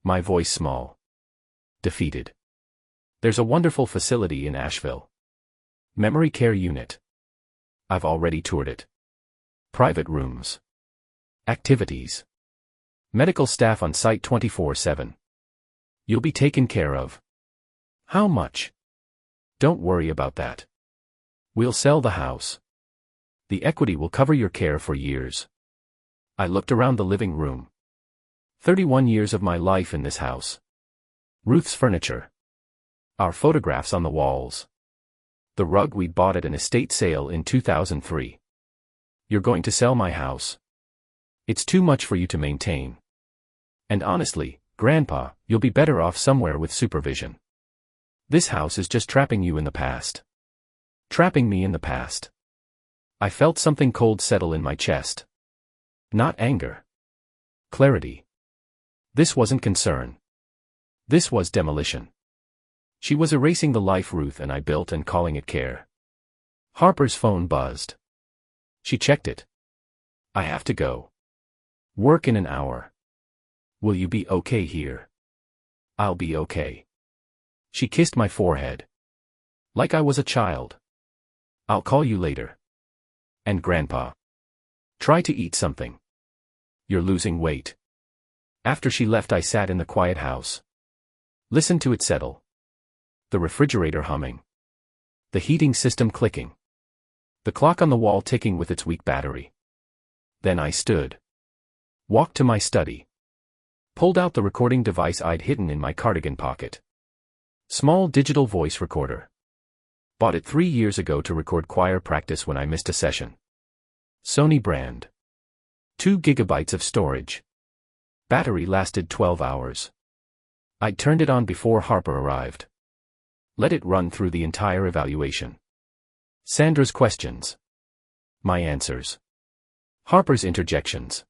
My voice small. Defeated. There's a wonderful facility in Asheville. Memory care unit. I've already toured it. Private rooms. Activities. Medical staff on site 24/7. You'll be taken care of. How much? Don't worry about that. We'll sell the house. The equity will cover your care for years. I looked around the living room. 31 years of my life in this house. Ruth's furniture. Our photographs on the walls. The rug we'd bought at an estate sale in 2003. You're going to sell my house. It's too much for you to maintain. And honestly, Grandpa, you'll be better off somewhere with supervision. This house is just trapping you in the past. Trapping me in the past. I felt something cold settle in my chest. Not anger. Clarity. This wasn't concern. This was demolition. She was erasing the life Ruth and I built and calling it care. Harper's phone buzzed. She checked it. I have to go. Work in an hour. Will you be okay here? I'll be okay. She kissed my forehead. Like I was a child. I'll call you later. And Grandpa. Try to eat something. You're losing weight. After she left, I sat in the quiet house. Listened to it settle. The refrigerator humming. The heating system clicking. The clock on the wall ticking with its weak battery. Then I stood. Walked to my study. Pulled out the recording device I'd hidden in my cardigan pocket. Small digital voice recorder. Bought it 3 years ago to record choir practice when I missed a session. Sony brand. 2 gigabytes of storage. Battery lasted 12 hours. I'd turned it on before Harper arrived. Let it run through the entire evaluation. Sandra's questions. My answers. Harper's interjections.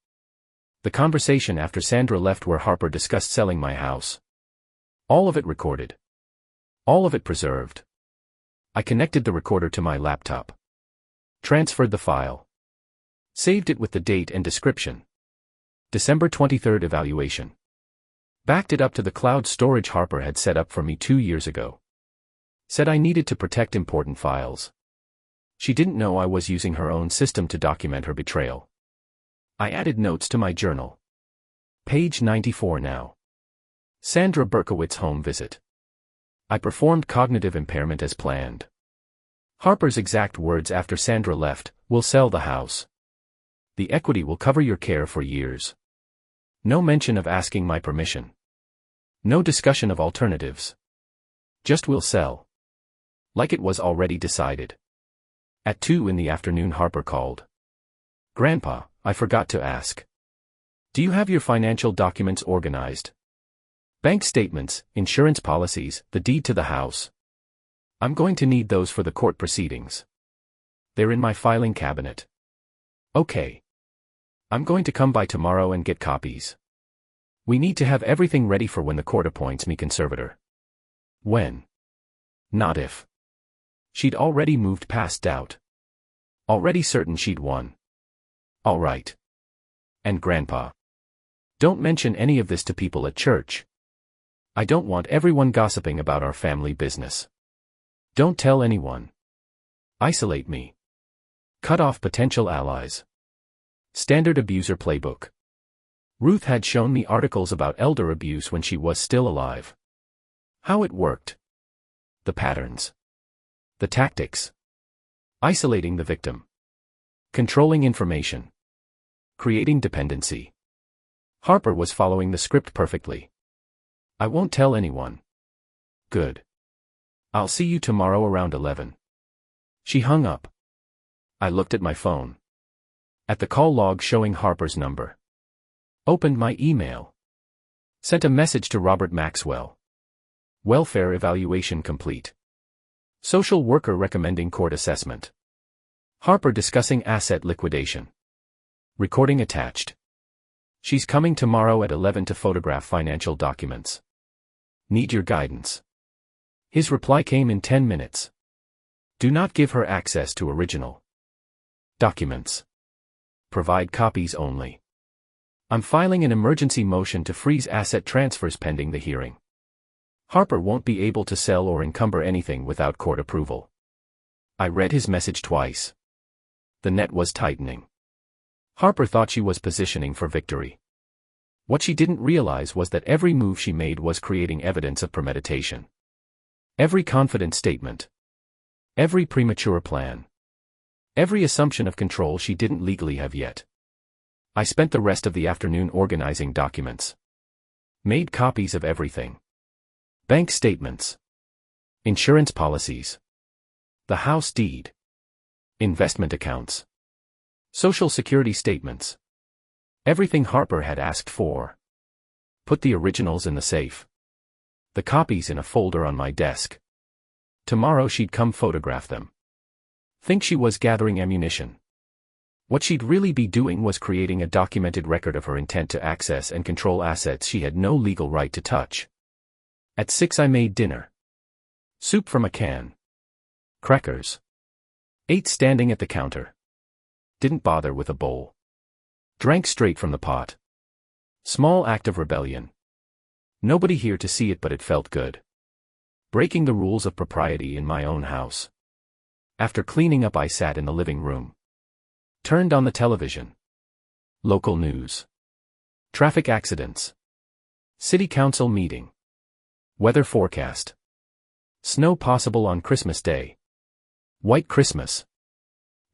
The conversation after Sandra left where Harper discussed selling my house. All of it recorded. All of it preserved. I connected the recorder to my laptop. Transferred the file. Saved it with the date and description. December 23rd evaluation. Backed it up to the cloud storage Harper had set up for me 2 years ago. Said I needed to protect important files. She didn't know I was using her own system to document her betrayal. I added notes to my journal. Page 94 now. Sandra Berkowitz home visit. I performed cognitive impairment as planned. Harper's exact words after Sandra left, "We'll sell the house. The equity will cover your care for years." No mention of asking my permission. No discussion of alternatives. Just "we'll sell." Like it was already decided. At 2 in the afternoon Harper called. "Grandpa, I forgot to ask. Do you have your financial documents organized? Bank statements, insurance policies, the deed to the house. I'm going to need those for the court proceedings. They're in my filing cabinet." "Okay. I'm going to come by tomorrow and get copies. We need to have everything ready for when the court appoints me conservator." When? Not if. She'd already moved past doubt. Already certain she'd won. All right. And Grandpa. Don't mention any of this to people at church. I don't want everyone gossiping about our family business. Don't tell anyone. Isolate me. Cut off potential allies. Standard abuser playbook. Ruth had shown me articles about elder abuse when she was still alive. How it worked. The patterns. The tactics. Isolating the victim. Controlling information. Creating dependency. Harper was following the script perfectly. I won't tell anyone. Good. I'll see you tomorrow around 11. She hung up. I looked at my phone. At the call log showing Harper's number. Opened my email. Sent a message to Robert Maxwell. Welfare evaluation complete. Social worker recommending court assessment. Harper discussing asset liquidation. Recording attached. She's coming tomorrow at 11 to photograph financial documents. Need your guidance. His reply came in 10 minutes. Do not give her access to original documents. Provide copies only. I'm filing an emergency motion to freeze asset transfers pending the hearing. Harper won't be able to sell or encumber anything without court approval. I read his message twice. The net was tightening. Harper thought she was positioning for victory. What she didn't realize was that every move she made was creating evidence of premeditation. Every confident statement. Every premature plan. Every assumption of control she didn't legally have yet. I spent the rest of the afternoon organizing documents. Made copies of everything. Bank statements. Insurance policies. The house deed. Investment accounts. Social security statements. Everything Harper had asked for. Put the originals in the safe. The copies in a folder on my desk. Tomorrow she'd come photograph them. Think she was gathering ammunition. What she'd really be doing was creating a documented record of her intent to access and control assets she had no legal right to touch. At 6 I made dinner. Soup from a can. Crackers. Ate standing at the counter. Didn't bother with a bowl. Drank straight from the pot. Small act of rebellion. Nobody here to see it, but it felt good. Breaking the rules of propriety in my own house. After cleaning up, I sat in the living room. Turned on the television. Local news. Traffic accidents. City council meeting. Weather forecast. Snow possible on Christmas Day. White Christmas.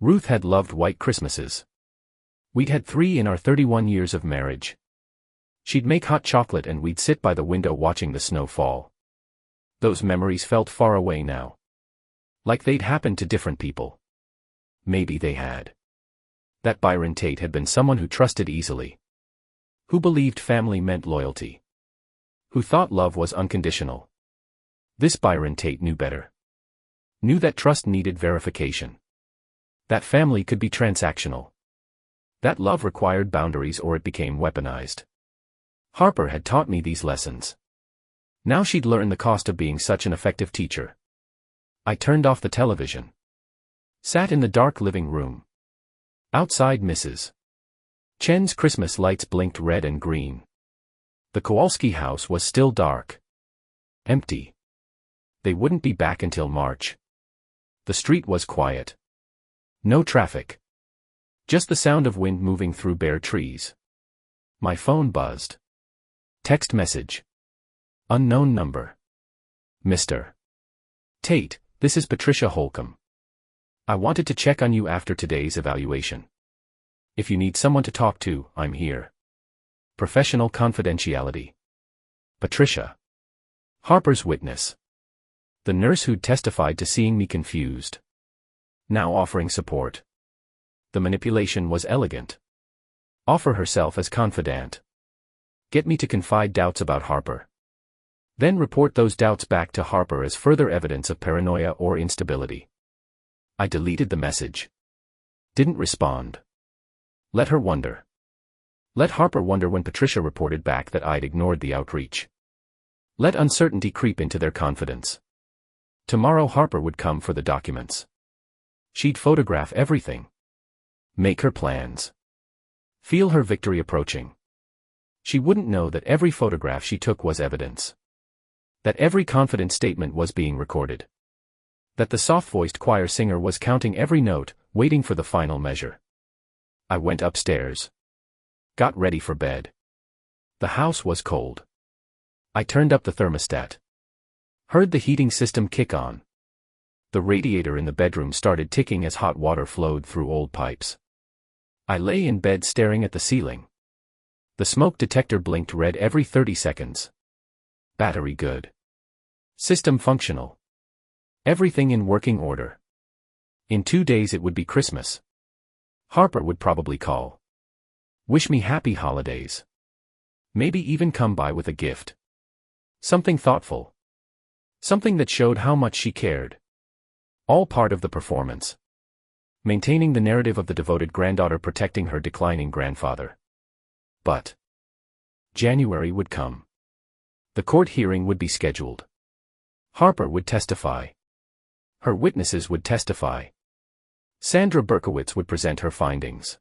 Ruth had loved white Christmases. We'd had 3 in our 31 years of marriage. She'd make hot chocolate and we'd sit by the window watching the snow fall. Those memories felt far away now. Like they'd happened to different people. Maybe they had. That Byron Tate had been someone who trusted easily. Who believed family meant loyalty. Who thought love was unconditional. This Byron Tate knew better. Knew that trust needed verification. That family could be transactional. That love required boundaries or it became weaponized. Harper had taught me these lessons. Now she'd learned the cost of being such an effective teacher. I turned off the television. Sat in the dark living room. Outside Mrs. Chen's Christmas lights blinked red and green. The Kowalski house was still dark. Empty. They wouldn't be back until March. The street was quiet. No traffic. Just the sound of wind moving through bare trees. My phone buzzed. Text message. Unknown number. Mr. Tate, this is Patricia Holcomb. I wanted to check on you after today's evaluation. If you need someone to talk to, I'm here. Professional confidentiality. Patricia. Harper's witness. The nurse who'd testified to seeing me confused. Now offering support. The manipulation was elegant. Offer herself as confidant. Get me to confide doubts about Harper. Then report those doubts back to Harper as further evidence of paranoia or instability. I deleted the message. Didn't respond. Let her wonder. Let Harper wonder when Patricia reported back that I'd ignored the outreach. Let uncertainty creep into their confidence. Tomorrow Harper would come for the documents. She'd photograph everything. Make her plans. Feel her victory approaching. She wouldn't know that every photograph she took was evidence. That every confident statement was being recorded. That the soft-voiced choir singer was counting every note, waiting for the final measure. I went upstairs. Got ready for bed. The house was cold. I turned up the thermostat. Heard the heating system kick on. The radiator in the bedroom started ticking as hot water flowed through old pipes. I lay in bed staring at the ceiling. The smoke detector blinked red every 30 seconds. Battery good. System functional. Everything in working order. In 2 days it would be Christmas. Harper would probably call. Wish me happy holidays. Maybe even come by with a gift. Something thoughtful. Something that showed how much she cared. All part of the performance. Maintaining the narrative of the devoted granddaughter protecting her declining grandfather. But January would come. The court hearing would be scheduled. Harper would testify. Her witnesses would testify. Sandra Berkowitz would present her findings.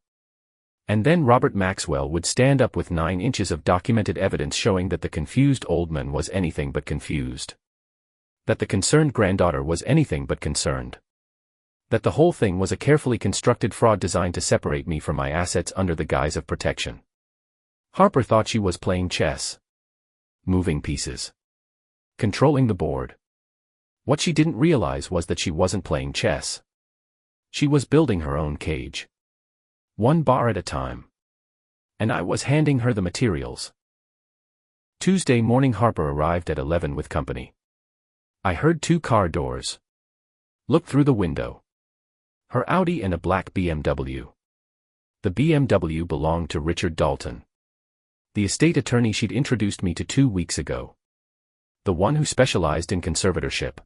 And then Robert Maxwell would stand up with 9 inches of documented evidence showing that the confused old man was anything but confused. That the concerned granddaughter was anything but concerned. That the whole thing was a carefully constructed fraud designed to separate me from my assets under the guise of protection. Harper thought she was playing chess. Moving pieces. Controlling the board. What she didn't realize was that she wasn't playing chess. She was building her own cage. One bar at a time. And I was handing her the materials. Tuesday morning Harper arrived at 11 with company. I heard 2 car doors. Looked through the window. Her Audi and a black BMW. The BMW belonged to Richard Dalton. The estate attorney she'd introduced me to 2 weeks ago. The one who specialized in conservatorship.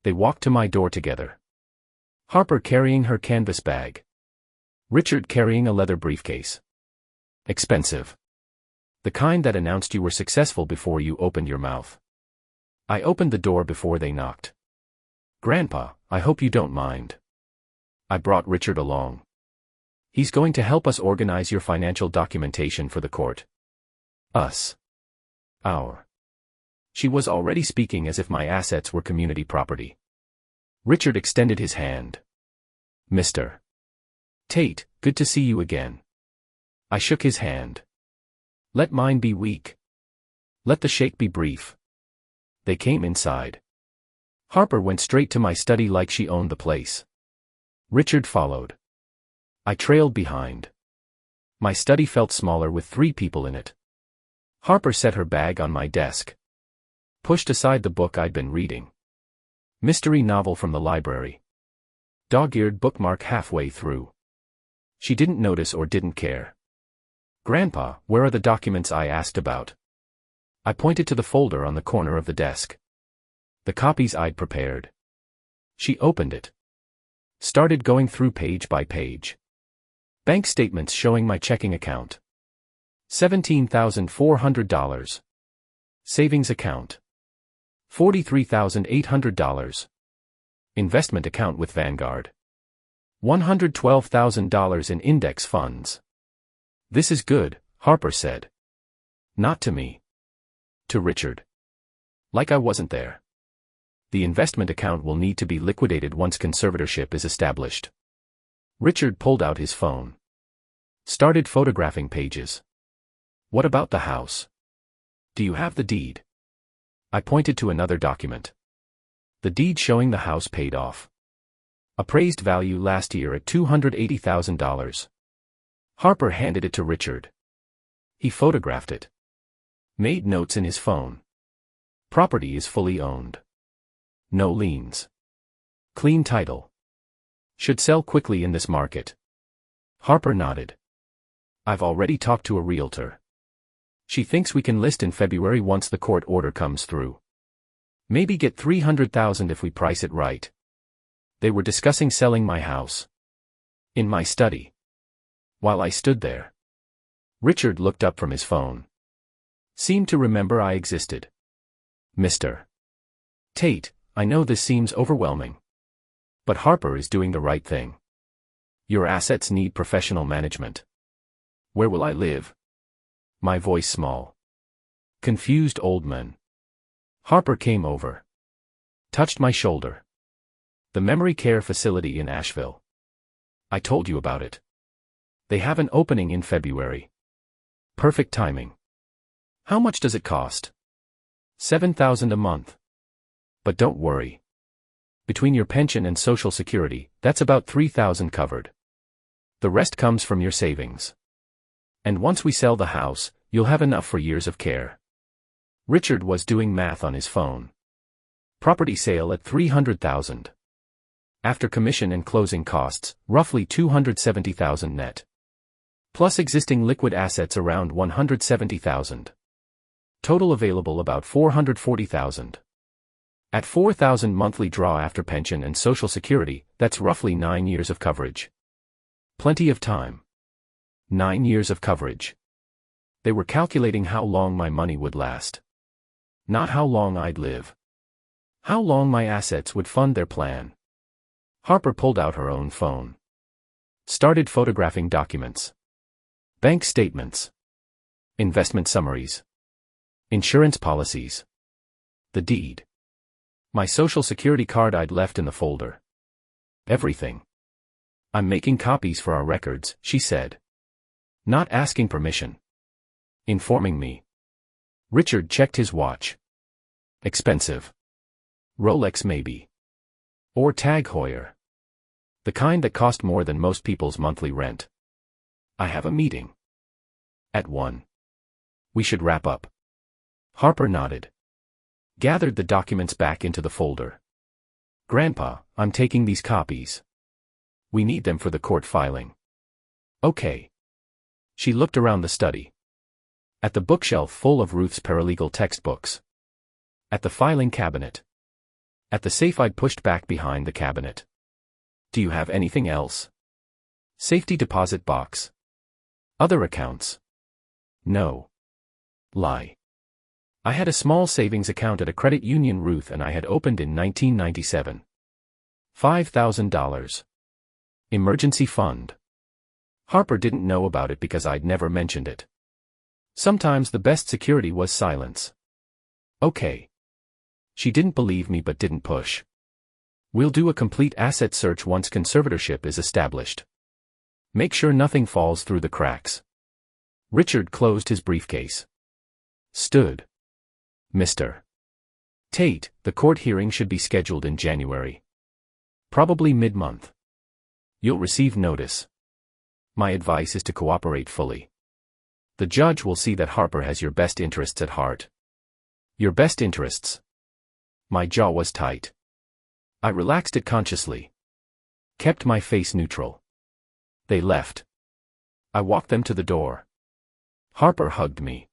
They walked to my door together. Harper carrying her canvas bag. Richard carrying a leather briefcase. Expensive. The kind that announced you were successful before you opened your mouth. I opened the door before they knocked. Grandpa, I hope you don't mind. I brought Richard along. He's going to help us organize your financial documentation for the court. Us. Our. She was already speaking as if my assets were community property. Richard extended his hand. Mr. Tate, good to see you again. I shook his hand. Let mine be weak. Let the shake be brief. They came inside. Harper went straight to my study like she owned the place. Richard followed. I trailed behind. My study felt smaller with 3 people in it. Harper set her bag on my desk. Pushed aside the book I'd been reading. Mystery novel from the library. Dog-eared bookmark halfway through. She didn't notice or didn't care. Grandpa, where are the documents I asked about? I pointed to the folder on the corner of the desk. The copies I'd prepared. She opened it. Started going through page by page. Bank statements showing my checking account. $17,400. Savings account. $43,800. Investment account with Vanguard. $112,000 in index funds. This is good, Harper said. Not to me. To Richard. Like I wasn't there. The investment account will need to be liquidated once conservatorship is established. Richard pulled out his phone. Started photographing pages. What about the house? Do you have the deed? I pointed to another document. The deed showing the house paid off. Appraised value last year at $280,000. Harper handed it to Richard. He photographed it. Made notes in his phone. Property is fully owned. No liens. Clean title. Should sell quickly in this market. Harper nodded. I've already talked to a realtor. She thinks we can list in February once the court order comes through. Maybe get $300,000 if we price it right. They were discussing selling my house. In my study. While I stood there. Richard looked up from his phone. Seemed to remember I existed. Mr. Tate, I know this seems overwhelming. But Harper is doing the right thing. Your assets need professional management. Where will I live? My voice small. Confused old man. Harper came over. Touched my shoulder. The memory care facility in Asheville. I told you about it. They have an opening in February. Perfect timing. How much does it cost? $7,000 a month. But don't worry. Between your pension and Social Security, that's about $3,000 covered. The rest comes from your savings. And once we sell the house, you'll have enough for years of care. Richard was doing math on his phone. Property sale at $300,000. After commission and closing costs, roughly $270,000 net. Plus existing liquid assets around $170,000. Total available about $440,000. At $4,000 monthly draw after pension and Social Security, that's roughly 9 years of coverage. Plenty of time. 9 years of coverage. They were calculating how long my money would last. Not how long I'd live. How long my assets would fund their plan. Harper pulled out her own phone. Started photographing documents. Bank statements. Investment summaries. Insurance policies. The deed. My Social Security card I'd left in the folder. Everything. I'm making copies for our records, she said. Not asking permission. Informing me. Richard checked his watch. Expensive. Rolex maybe. Or Tag Heuer. The kind that cost more than most people's monthly rent. I have a meeting. At 1. We should wrap up. Harper nodded. Gathered the documents back into the folder. Grandpa, I'm taking these copies. We need them for the court filing. Okay. She looked around the study. At the bookshelf full of Ruth's paralegal textbooks. At the filing cabinet. At the safe I'd pushed back behind the cabinet. Do you have anything else? Safety deposit box. Other accounts. No. Lie. I had a small savings account at a credit union Ruth and I had opened in 1997. $5,000. Emergency fund. Harper didn't know about it because I'd never mentioned it. Sometimes the best security was silence. Okay. She didn't believe me but didn't push. We'll do a complete asset search once conservatorship is established. Make sure nothing falls through the cracks. Richard closed his briefcase. Stood. Mr. Tate, the court hearing should be scheduled in January. Probably mid-month. You'll receive notice. My advice is to cooperate fully. The judge will see that Harper has your best interests at heart. Your best interests. My jaw was tight. I relaxed it consciously. Kept my face neutral. They left. I walked them to the door. Harper hugged me.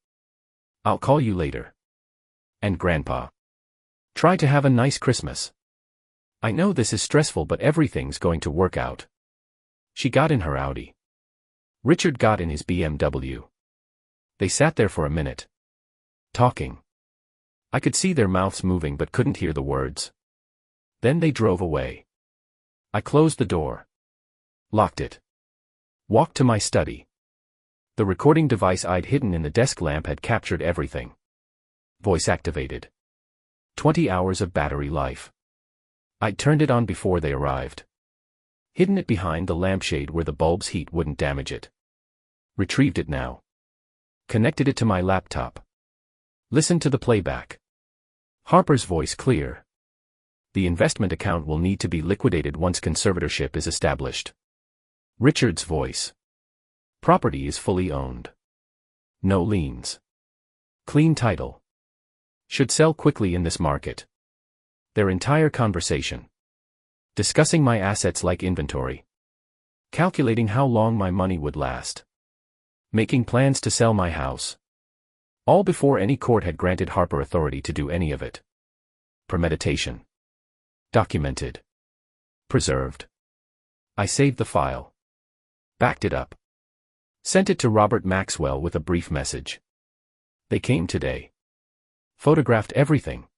I'll call you later. And Grandpa. Try to have a nice Christmas. I know this is stressful but everything's going to work out. She got in her Audi. Richard got in his BMW. They sat there for a minute. Talking. I could see their mouths moving but couldn't hear the words. Then they drove away. I closed the door. Locked it. Walked to my study. The recording device I'd hidden in the desk lamp had captured everything. Voice activated. 20 hours of battery life. I'd turned it on before they arrived. Hidden it behind the lampshade where the bulb's heat wouldn't damage it. Retrieved it now. Connected it to my laptop. Listened to the playback. Harper's voice clear. The investment account will need to be liquidated once conservatorship is established. Richard's voice. Property is fully owned. No liens. Clean title. Should sell quickly in this market. Their entire conversation. Discussing my assets like inventory. Calculating how long my money would last. Making plans to sell my house. All before any court had granted Harper authority to do any of it. Premeditation. Documented. Preserved. I saved the file. Backed it up. Sent it to Robert Maxwell with a brief message. They came today. Photographed everything.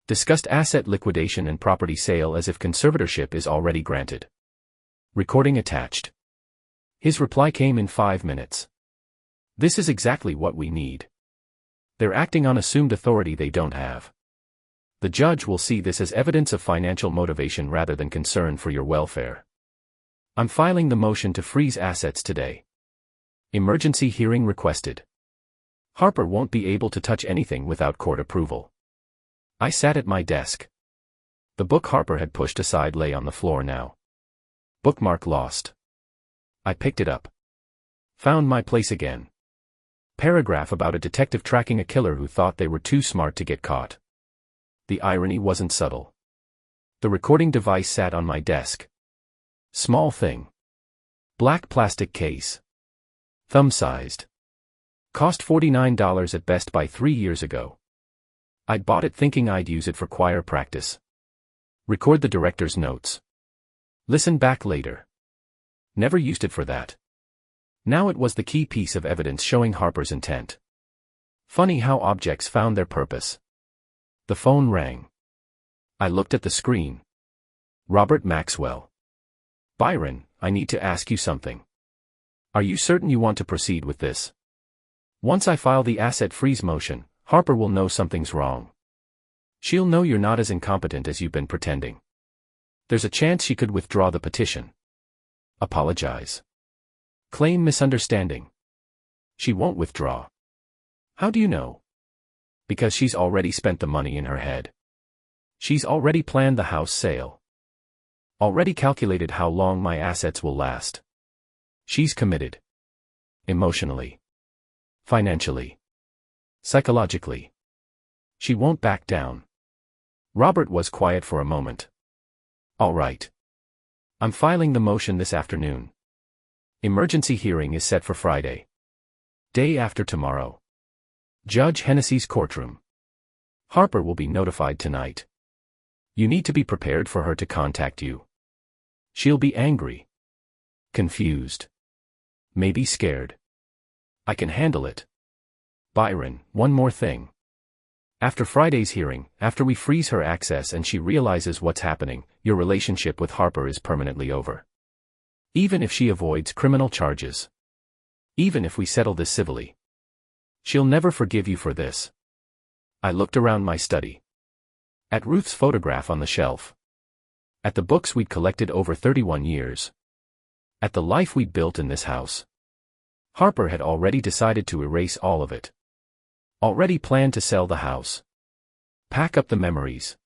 Discussed asset liquidation and property sale as if conservatorship is already granted. Recording attached. His reply came in 5 minutes. This is exactly what we need. They're acting on assumed authority they don't have. The judge will see this as evidence of financial motivation rather than concern for your welfare. I'm filing the motion to freeze assets today. Emergency hearing requested. Harper won't be able to touch anything without court approval. I sat at my desk. The book Harper had pushed aside lay on the floor now. Bookmark lost. I picked it up. Found my place again. Paragraph about a detective tracking a killer who thought they were too smart to get caught. The irony wasn't subtle. The recording device sat on my desk. Small thing. Black plastic case. Thumb-sized. Cost $49 at Best Buy 3 years ago. I'd bought it thinking I'd use it for choir practice. Record the director's notes. Listen back later. Never used it for that. Now it was the key piece of evidence showing Harper's intent. Funny how objects found their purpose. The phone rang. I looked at the screen. Robert Maxwell. Byron, I need to ask you something. Are you certain you want to proceed with this? Once I file the asset freeze motion, Harper will know something's wrong. She'll know you're not as incompetent as you've been pretending. There's a chance she could withdraw the petition. Apologize. Claim misunderstanding. She won't withdraw. How do you know? Because she's already spent the money in her head. She's already planned the house sale. Already calculated how long my assets will last. She's committed. Emotionally. Financially. Psychologically. She won't back down. Robert was quiet for a moment. All right. I'm filing the motion this afternoon. Emergency hearing is set for Friday. Day after tomorrow. Judge Hennessy's courtroom. Harper will be notified tonight. You need to be prepared for her to contact you. She'll be angry. confused. Maybe scared. I can handle it. Byron, one more thing. After Friday's hearing, after we freeze her access and she realizes what's happening, your relationship with Harper is permanently over. Even if she avoids criminal charges. Even if we settle this civilly. She'll never forgive you for this. I looked around my study. At Ruth's photograph on the shelf. At the books we'd collected over 31 years. At the life we'd built in this house. Harper had already decided to erase all of it. Already planned to sell the house. Pack up the memories.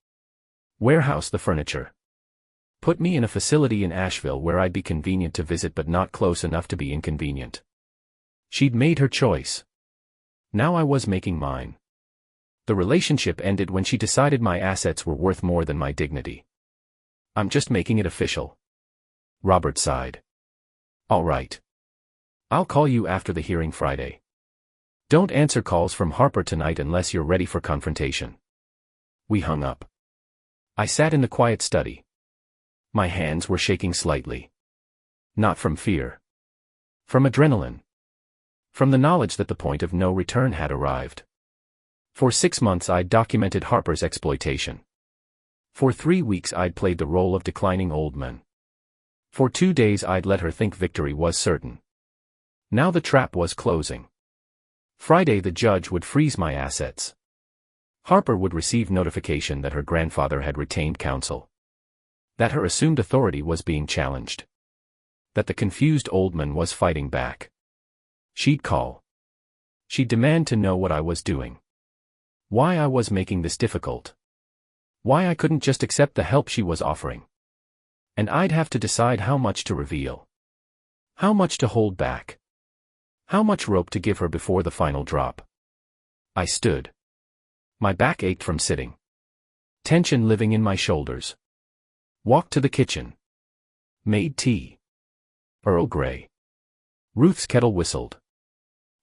Warehouse the furniture. Put me in a facility in Asheville where I'd be convenient to visit but not close enough to be inconvenient. She'd made her choice. Now I was making mine. The relationship ended when she decided my assets were worth more than my dignity. I'm just making it official. Robert sighed. All right. I'll call you after the hearing Friday. Don't answer calls from Harper tonight unless you're ready for confrontation. We hung up. I sat in the quiet study. My hands were shaking slightly. Not from fear. From adrenaline. From the knowledge that the point of no return had arrived. For 6 months I'd documented Harper's exploitation. For 3 weeks I'd played the role of declining old man. For 2 days I'd let her think victory was certain. Now the trap was closing. Friday the judge would freeze my assets. Harper would receive notification that her grandfather had retained counsel. That her assumed authority was being challenged. That the confused old man was fighting back. She'd call. She'd demand to know what I was doing. Why I was making this difficult. Why I couldn't just accept the help she was offering. And I'd have to decide how much to reveal. How much to hold back. How much rope to give her before the final drop. I stood. My back ached from sitting. Tension living in my shoulders. Walked to the kitchen. Made tea. Earl Grey. Ruth's kettle whistled.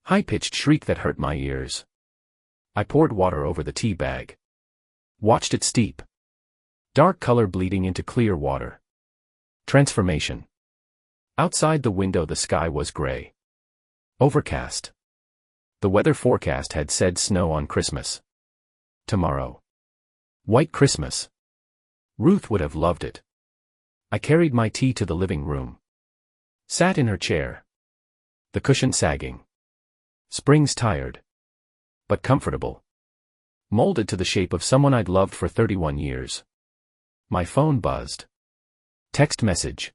High-pitched shriek that hurt my ears. I poured water over the tea bag. Watched it steep. Dark color bleeding into clear water. Transformation. Outside the window the sky was gray. Overcast. The weather forecast had said snow on Christmas. Tomorrow. White Christmas. Ruth would have loved it. I carried my tea to the living room. Sat in her chair. The cushion sagging. Springs tired. But comfortable. Molded to the shape of someone I'd loved for 31 years. My phone buzzed. Text message.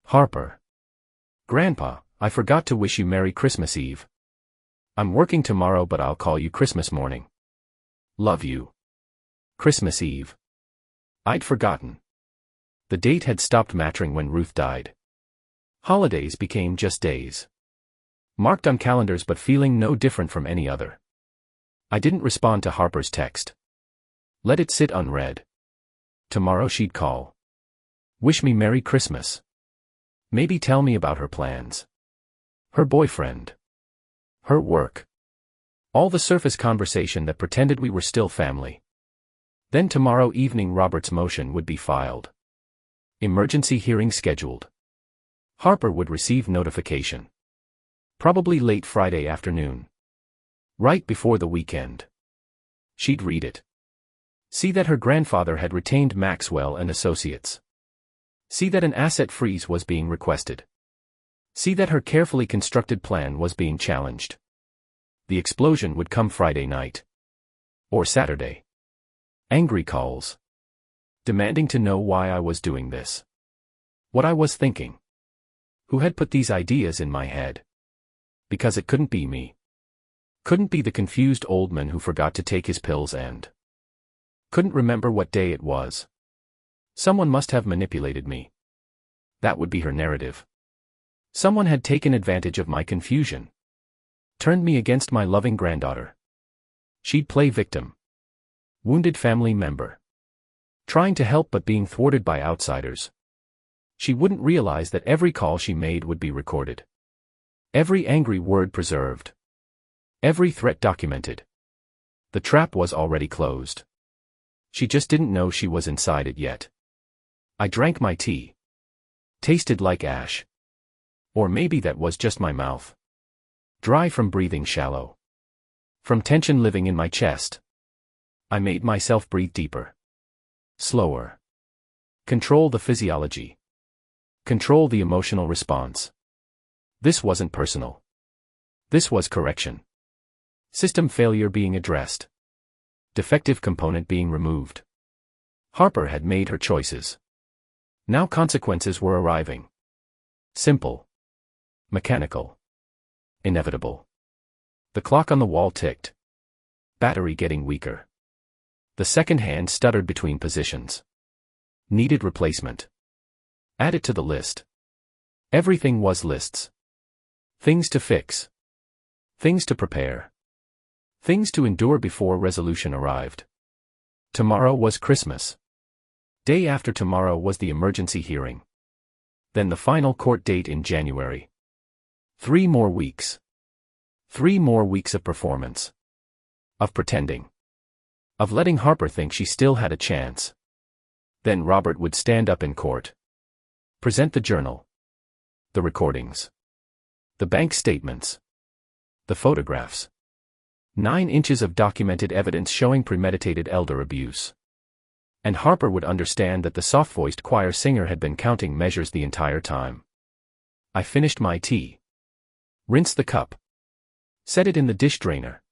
Harper. Grandpa, I forgot to wish you Merry Christmas Eve. I'm working tomorrow but I'll call you Christmas morning. Love you. Christmas Eve. I'd forgotten. The date had stopped mattering when Ruth died. Holidays became just days. Marked on calendars but feeling no different from any other. I didn't respond to Harper's text. Let it sit unread. Tomorrow she'd call. Wish me Merry Christmas. Maybe tell me about her plans. Her boyfriend. Her work. All the surface conversation that pretended we were still family. Then tomorrow evening Robert's motion would be filed. Emergency hearing scheduled. Harper would receive notification. Probably late Friday afternoon. Right before the weekend. She'd read it. See that her grandfather had retained Maxwell and Associates. See that an asset freeze was being requested. See that her carefully constructed plan was being challenged. The explosion would come Friday night. Or Saturday. Angry calls. Demanding to know why I was doing this. What I was thinking. Who had put these ideas in my head? Because it couldn't be me. Couldn't be the confused old man who forgot to take his pills and couldn't remember what day it was. Someone must have manipulated me. That would be her narrative. Someone had taken advantage of my confusion. Turned me against my loving granddaughter. She'd play victim. Wounded family member. Trying to help but being thwarted by outsiders. She wouldn't realize that every call she made would be recorded. Every angry word preserved. Every threat documented. The trap was already closed. She just didn't know she was inside it yet. I drank my tea. Tasted like ash. Or maybe that was just my mouth. Dry from breathing shallow. From tension living in my chest. I made myself breathe deeper. Slower. Control the physiology. Control the emotional response. This wasn't personal. This was correction. System failure being addressed. Defective component being removed. Harper had made her choices. Now consequences were arriving. Simple. Mechanical. Inevitable. The clock on the wall ticked. Battery getting weaker. The second hand stuttered between positions. Needed replacement. Add it to the list. Everything was lists. Things to fix. Things to prepare. Things to endure before resolution arrived. Tomorrow was Christmas. Day after tomorrow was the emergency hearing. Then the final court date in January. 3 more weeks. 3 more weeks of performance. Of pretending. Of letting Harper think she still had a chance. Then Robert would stand up in court. Present the journal. The recordings. The bank statements. The photographs. 9 inches of documented evidence showing premeditated elder abuse. And Harper would understand that the soft-voiced choir singer had been counting measures the entire time. I finished my tea. Rinsed the cup. Set it in the dish drainer.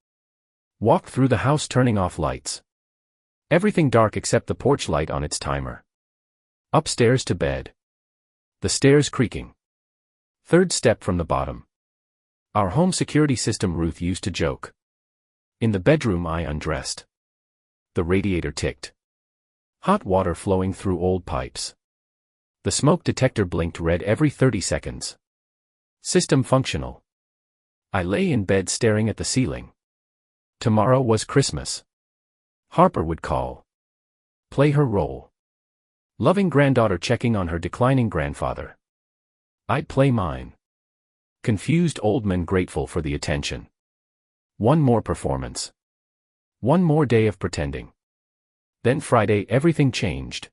Walked through the house turning off lights. Everything dark except the porch light on its timer. Upstairs to bed. The stairs creaking. 3rd step from the bottom. Our home security system, Ruth used to joke. In the bedroom I undressed. The radiator ticked. Hot water flowing through old pipes. The smoke detector blinked red every 30 seconds. System functional. I lay in bed staring at the ceiling. Tomorrow was Christmas. Harper would call. Play her role. Loving granddaughter checking on her declining grandfather. I'd play mine. Confused old man grateful for the attention. One more performance. One more day of pretending. Then Friday everything changed.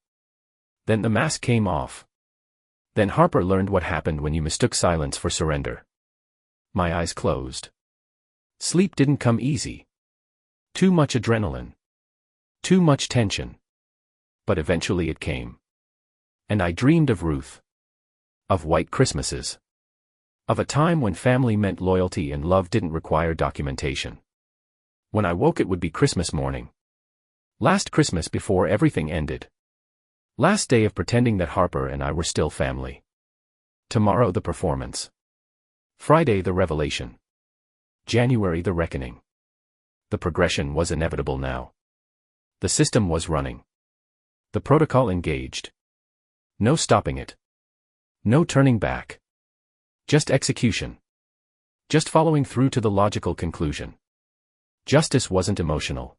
Then the mask came off. Then Harper learned what happened when you mistook silence for surrender. My eyes closed. Sleep didn't come easy. Too much adrenaline. Too much tension. But eventually it came. And I dreamed of Ruth. Of white Christmases. Of a time when family meant loyalty and love didn't require documentation. When I woke it would be Christmas morning. Last Christmas before everything ended. Last day of pretending that Harper and I were still family. Tomorrow the performance. Friday the revelation. January the reckoning. The progression was inevitable now. The system was running. The protocol engaged. No stopping it. No turning back. Just execution. Just following through to the logical conclusion. Justice wasn't emotional.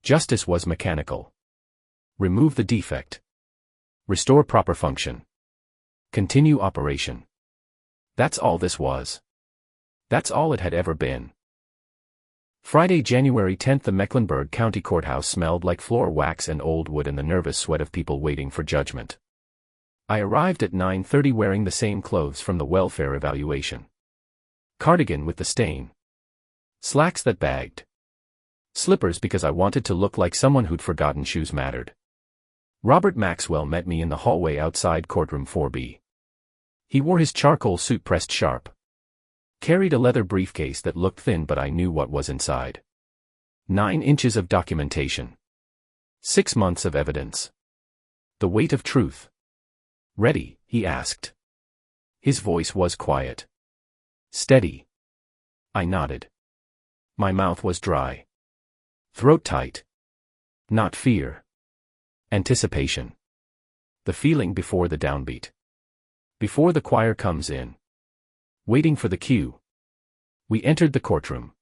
Justice was mechanical. Remove the defect. Restore proper function. Continue operation. That's all this was. That's all it had ever been. Friday, January 10th, the Mecklenburg County Courthouse smelled like floor wax and old wood and the nervous sweat of people waiting for judgment. I arrived at 9:30 wearing the same clothes from the welfare evaluation. Cardigan with the stain. Slacks that bagged. Slippers because I wanted to look like someone who'd forgotten shoes mattered. Robert Maxwell met me in the hallway outside courtroom 4B. He wore his charcoal suit pressed sharp. Carried a leather briefcase that looked thin but I knew what was inside. 9 inches of documentation. 6 months of evidence. The weight of truth. Ready? He asked. His voice was quiet. Steady. I nodded. My mouth was dry. Throat tight. Not fear. Anticipation. The feeling before the downbeat. Before the choir comes in. Waiting for the cue. We entered the courtroom.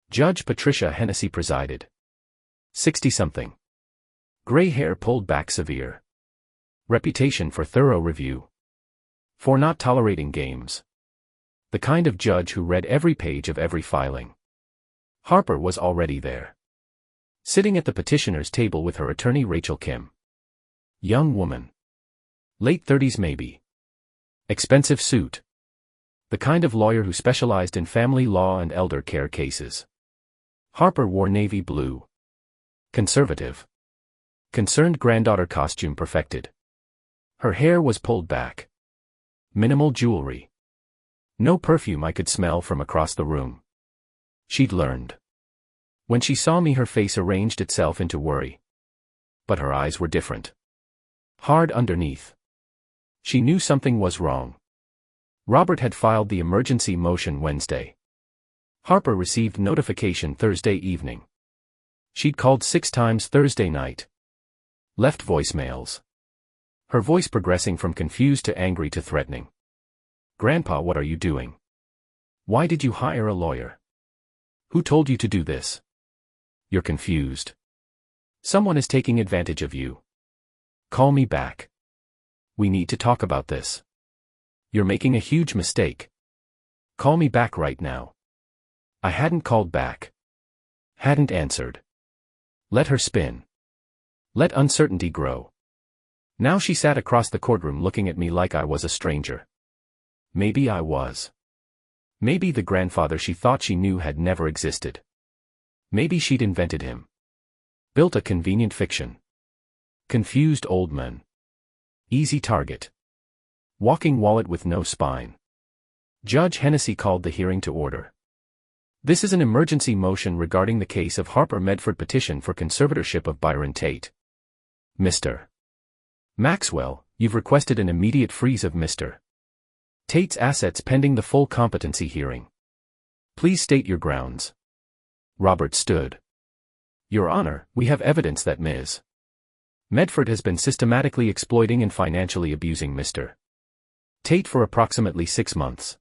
Judge Patricia Hennessy presided. 60-something. Gray hair pulled back severe. Reputation for thorough review. For not tolerating games. The kind of judge who read every page of every filing. Harper was already there. Sitting at the petitioner's table with her attorney Rachel Kim. Young woman. Late 30s maybe. Expensive suit. The kind of lawyer who specialized in family law and elder care cases. Harper wore navy blue. Conservative. Concerned granddaughter costume perfected. Her hair was pulled back. Minimal jewelry. No perfume I could smell from across the room. She'd learned. When she saw me, her face arranged itself into worry. But her eyes were different. Hard underneath. She knew something was wrong. Robert had filed the emergency motion Wednesday. Harper received notification Thursday evening. She'd called 6 times Thursday night. Left voicemails. Her voice progressing from confused to angry to threatening. "Grandpa, what are you doing? Why did you hire a lawyer? Who told you to do this? You're confused. Someone is taking advantage of you. Call me back. We need to talk about this. You're making a huge mistake. Call me back right now." I hadn't called back. Hadn't answered. Let her spin. Let uncertainty grow. Now she sat across the courtroom looking at me like I was a stranger. Maybe I was. Maybe the grandfather she thought she knew had never existed. Maybe she'd invented him. Built a convenient fiction. Confused old man. Easy target. Walking wallet with no spine. Judge Hennessy called the hearing to order. This is an emergency motion regarding the case of Harper Medford petition for conservatorship of Byron Tate. Mr. Maxwell, you've requested an immediate freeze of Mr. Tate's assets pending the full competency hearing. Please state your grounds. Robert stood. Your Honor, we have evidence that Ms. Medford has been systematically exploiting and financially abusing Mr. Tate for approximately 6 months.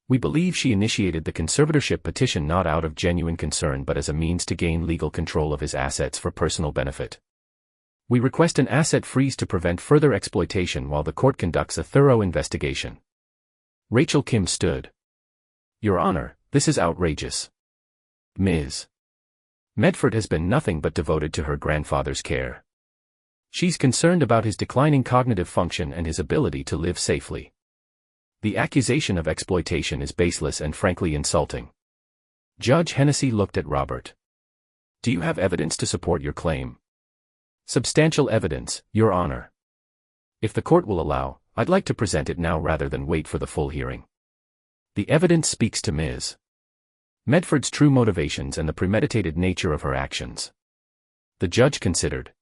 We believe she initiated the conservatorship petition not out of genuine concern but as a means to gain legal control of his assets for personal benefit. We request an asset freeze to prevent further exploitation while the court conducts a thorough investigation. Rachel Kim stood. Your Honor, this is outrageous. Ms. Medford has been nothing but devoted to her grandfather's care. She's concerned about his declining cognitive function and his ability to live safely. The accusation of exploitation is baseless and frankly insulting. Judge Hennessy looked at Robert. Do you have evidence to support your claim? Substantial evidence, Your Honor. If the court will allow, I'd like to present it now rather than wait for the full hearing. The evidence speaks to Ms. Medford's true motivations and the premeditated nature of her actions. The judge considered.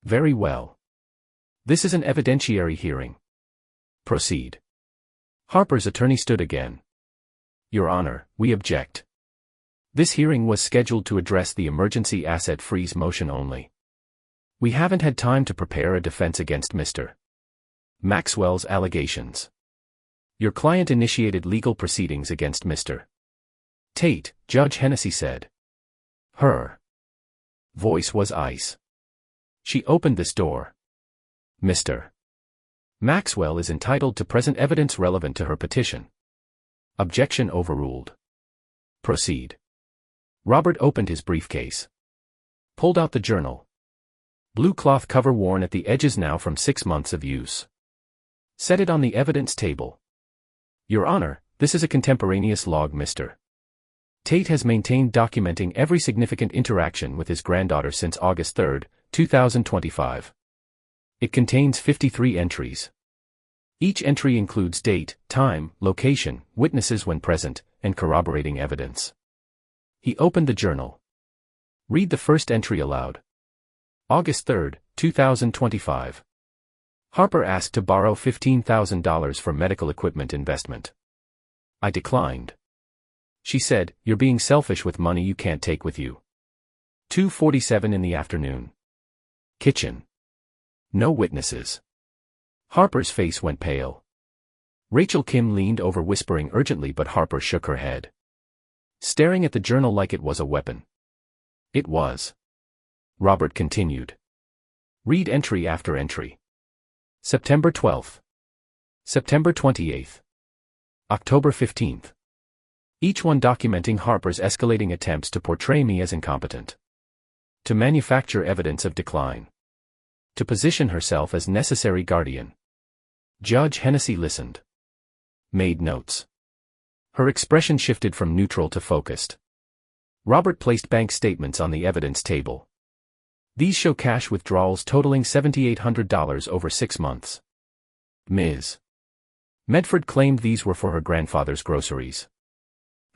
Very well. This is an evidentiary hearing. Proceed. Harper's attorney stood again. Your Honor, we object. This hearing was scheduled to address the emergency asset freeze motion only. We haven't had time to prepare a defense against Mr. Maxwell's allegations. Your client initiated legal proceedings against Mr. Tate, Judge Hennessy said. Her voice was ice. She opened this door. Mr. Maxwell is entitled to present evidence relevant to her petition. Objection overruled. Proceed. Robert opened his briefcase. Pulled out the journal. Blue cloth cover worn at the edges now from 6 months of use. Set it on the evidence table. Your Honor, this is a contemporaneous log Mr. Tate has maintained documenting every significant interaction with his granddaughter since August 3, 2025. It contains 53 entries. Each entry includes date, time, location, witnesses when present, and corroborating evidence. He opened the journal. Read the first entry aloud. August 3, 2025. Harper asked to borrow $15,000 for medical equipment investment. I declined. She said, "You're being selfish with money you can't take with you." 2:47 in the afternoon. Kitchen. No witnesses. Harper's face went pale. Rachel Kim leaned over whispering urgently, but Harper shook her head. Staring at the journal like it was a weapon. It was. Robert continued. Read entry after entry. September 12th. September 28th. October 15th. Each one documenting Harper's escalating attempts to portray me as incompetent. To manufacture evidence of decline. To position herself as necessary guardian. Judge Hennessy listened. Made notes. Her expression shifted from neutral to focused. Robert placed bank statements on the evidence table. These show cash withdrawals totaling $7,800 over 6 months. Ms. Medford claimed these were for her grandfather's groceries.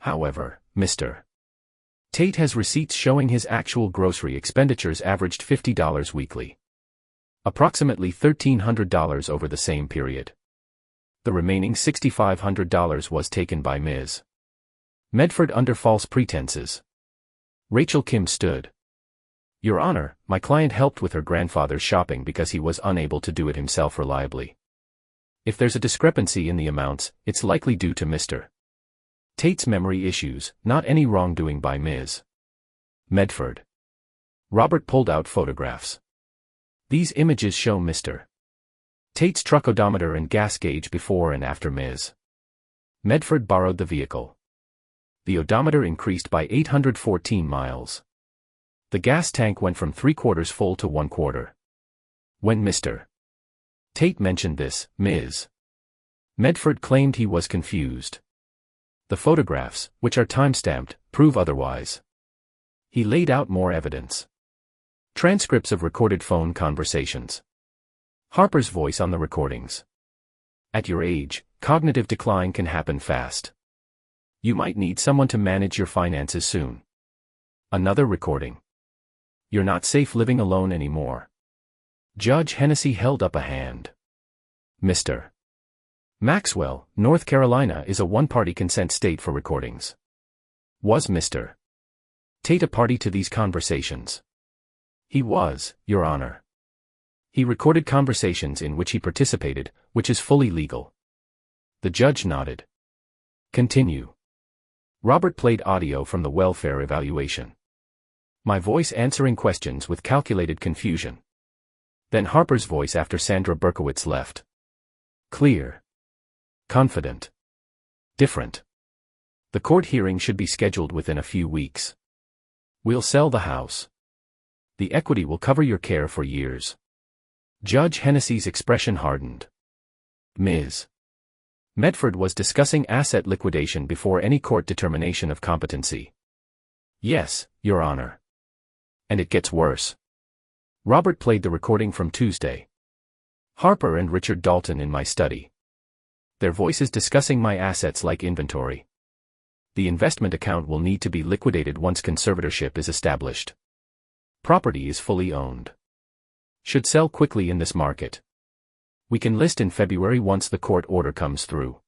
However, Mr. Tate has receipts showing his actual grocery expenditures averaged $50 weekly. Approximately $1,300 over the same period. The remaining $6,500 was taken by Ms. Medford under false pretenses. Rachel Kim stood. Your Honor, my client helped with her grandfather's shopping because he was unable to do it himself reliably. If there's a discrepancy in the amounts, it's likely due to Mr. Tate's memory issues, not any wrongdoing by Ms. Medford. Robert pulled out photographs. These images show Mr. Tate's truck odometer and gas gauge before and after Ms. Medford borrowed the vehicle. The odometer increased by 814 miles. The gas tank went from 3/4 full to 1/4. When Mr. Tate mentioned this, Ms. Medford claimed he was confused. The photographs, which are time-stamped, prove otherwise. He laid out more evidence. Transcripts of recorded phone conversations. Harper's voice on the recordings. At your age, cognitive decline can happen fast. You might need someone to manage your finances soon. Another recording. You're not safe living alone anymore. Judge Hennessy held up a hand. Mr. Maxwell, North Carolina is a one-party consent state for recordings. Was Mr. Tate a party to these conversations? He was, Your Honor. He recorded conversations in which he participated, which is fully legal. The judge nodded. Continue. Robert played audio from the welfare evaluation. My voice answering questions with calculated confusion. Then Harper's voice after Sandra Berkowitz left. Clear. Confident. Different. The court hearing should be scheduled within a few weeks. We'll sell the house. The equity will cover your care for years. Judge Hennessy's expression hardened. Ms. Medford was discussing asset liquidation before any court determination of competency. Yes, Your Honor. And it gets worse. Robert played the recording from Tuesday. Harper and Richard Dalton in my study. Their voices discussing my assets like inventory. The investment account will need to be liquidated once conservatorship is established. Property is fully owned. Should sell quickly in this market. We can list in February once the court order comes through.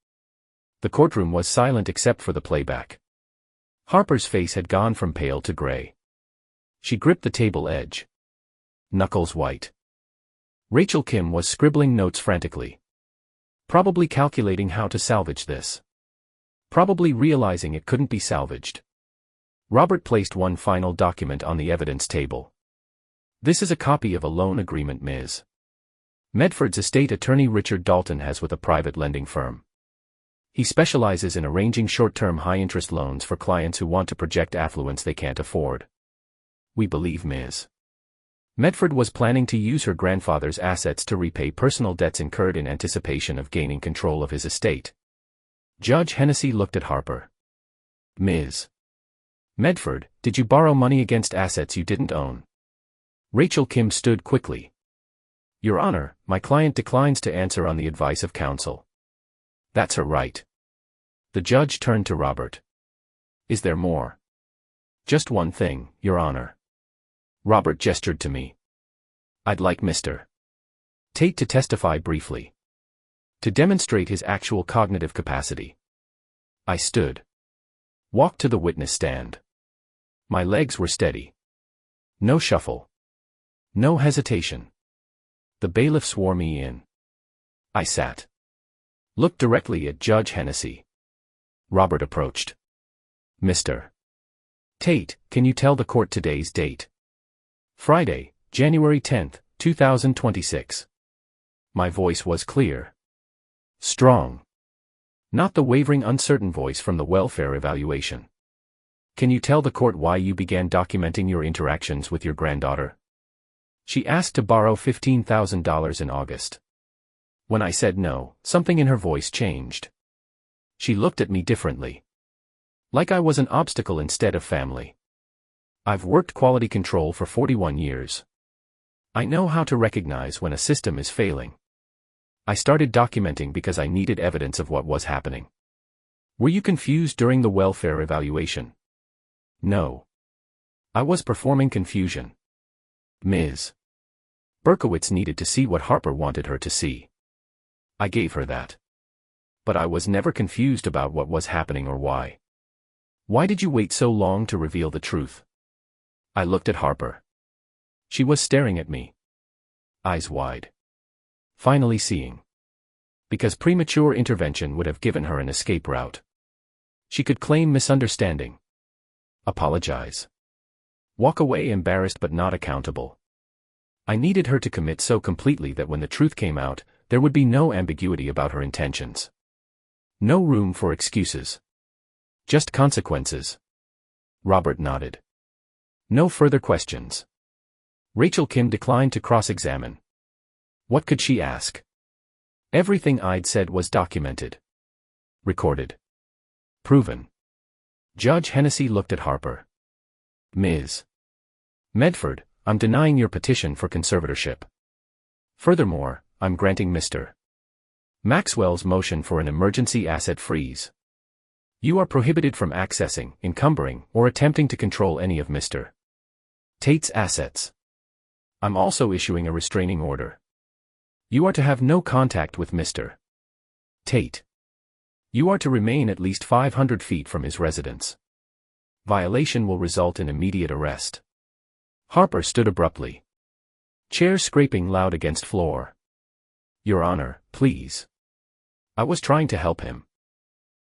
The courtroom was silent except for the playback. Harper's face had gone from pale to gray. She gripped the table edge. Knuckles white. Rachel Kim was scribbling notes frantically. Probably calculating how to salvage this. Probably realizing it couldn't be salvaged. Robert placed one final document on the evidence table. This is a copy of a loan agreement Ms. Medford's estate attorney Richard Dalton has with a private lending firm. He specializes in arranging short-term high-interest loans for clients who want to project affluence they can't afford. We believe Ms. Medford was planning to use her grandfather's assets to repay personal debts incurred in anticipation of gaining control of his estate. Judge Hennessy looked at Harper. Ms. Medford, did you borrow money against assets you didn't own? Rachel Kim stood quickly. Your Honor, my client declines to answer on the advice of counsel. That's her right. The judge turned to Robert. Is there more? Just one thing, Your Honor. Robert gestured to me. I'd like Mr. Tate to testify briefly. To demonstrate his actual cognitive capacity. I stood. Walked to the witness stand. My legs were steady. No shuffle. No hesitation. The bailiff swore me in. I sat. Looked directly at Judge Hennessy. Robert approached. Mr. Tate, can you tell the court today's date? Friday, January 10, 2026. My voice was clear. Strong. Not the wavering uncertain voice from the welfare evaluation. Can you tell the court why you began documenting your interactions with your granddaughter? She asked to borrow $15,000 in August. When I said no, something in her voice changed. She looked at me differently. Like I was an obstacle instead of family. I've worked quality control for 41 years. I know how to recognize when a system is failing. I started documenting because I needed evidence of what was happening. Were you confused during the welfare evaluation? No. I was performing confusion. Ms. Berkowitz needed to see what Harper wanted her to see. I gave her that. But I was never confused about what was happening or why. Why did you wait so long to reveal the truth? I looked at Harper. She was staring at me. Eyes wide. Finally seeing. Because premature intervention would have given her an escape route. She could claim misunderstanding. Apologize. Walk away embarrassed but not accountable. I needed her to commit so completely that when the truth came out, there would be no ambiguity about her intentions. No room for excuses. Just consequences. Robert nodded. No further questions. Rachel Kim declined to cross-examine. What could she ask? Everything I'd said was documented. Recorded. Proven. Judge Hennessy looked at Harper. Ms. Medford, I'm denying your petition for conservatorship. Furthermore, I'm granting Mr. Maxwell's motion for an emergency asset freeze. You are prohibited from accessing, encumbering, or attempting to control any of Mr. Tate's assets. I'm also issuing a restraining order. You are to have no contact with Mr. Tate. You are to remain at least 500 feet from his residence. Violation will result in immediate arrest. Harper stood abruptly. Chair scraping loud against floor. Your Honor, please. I was trying to help him.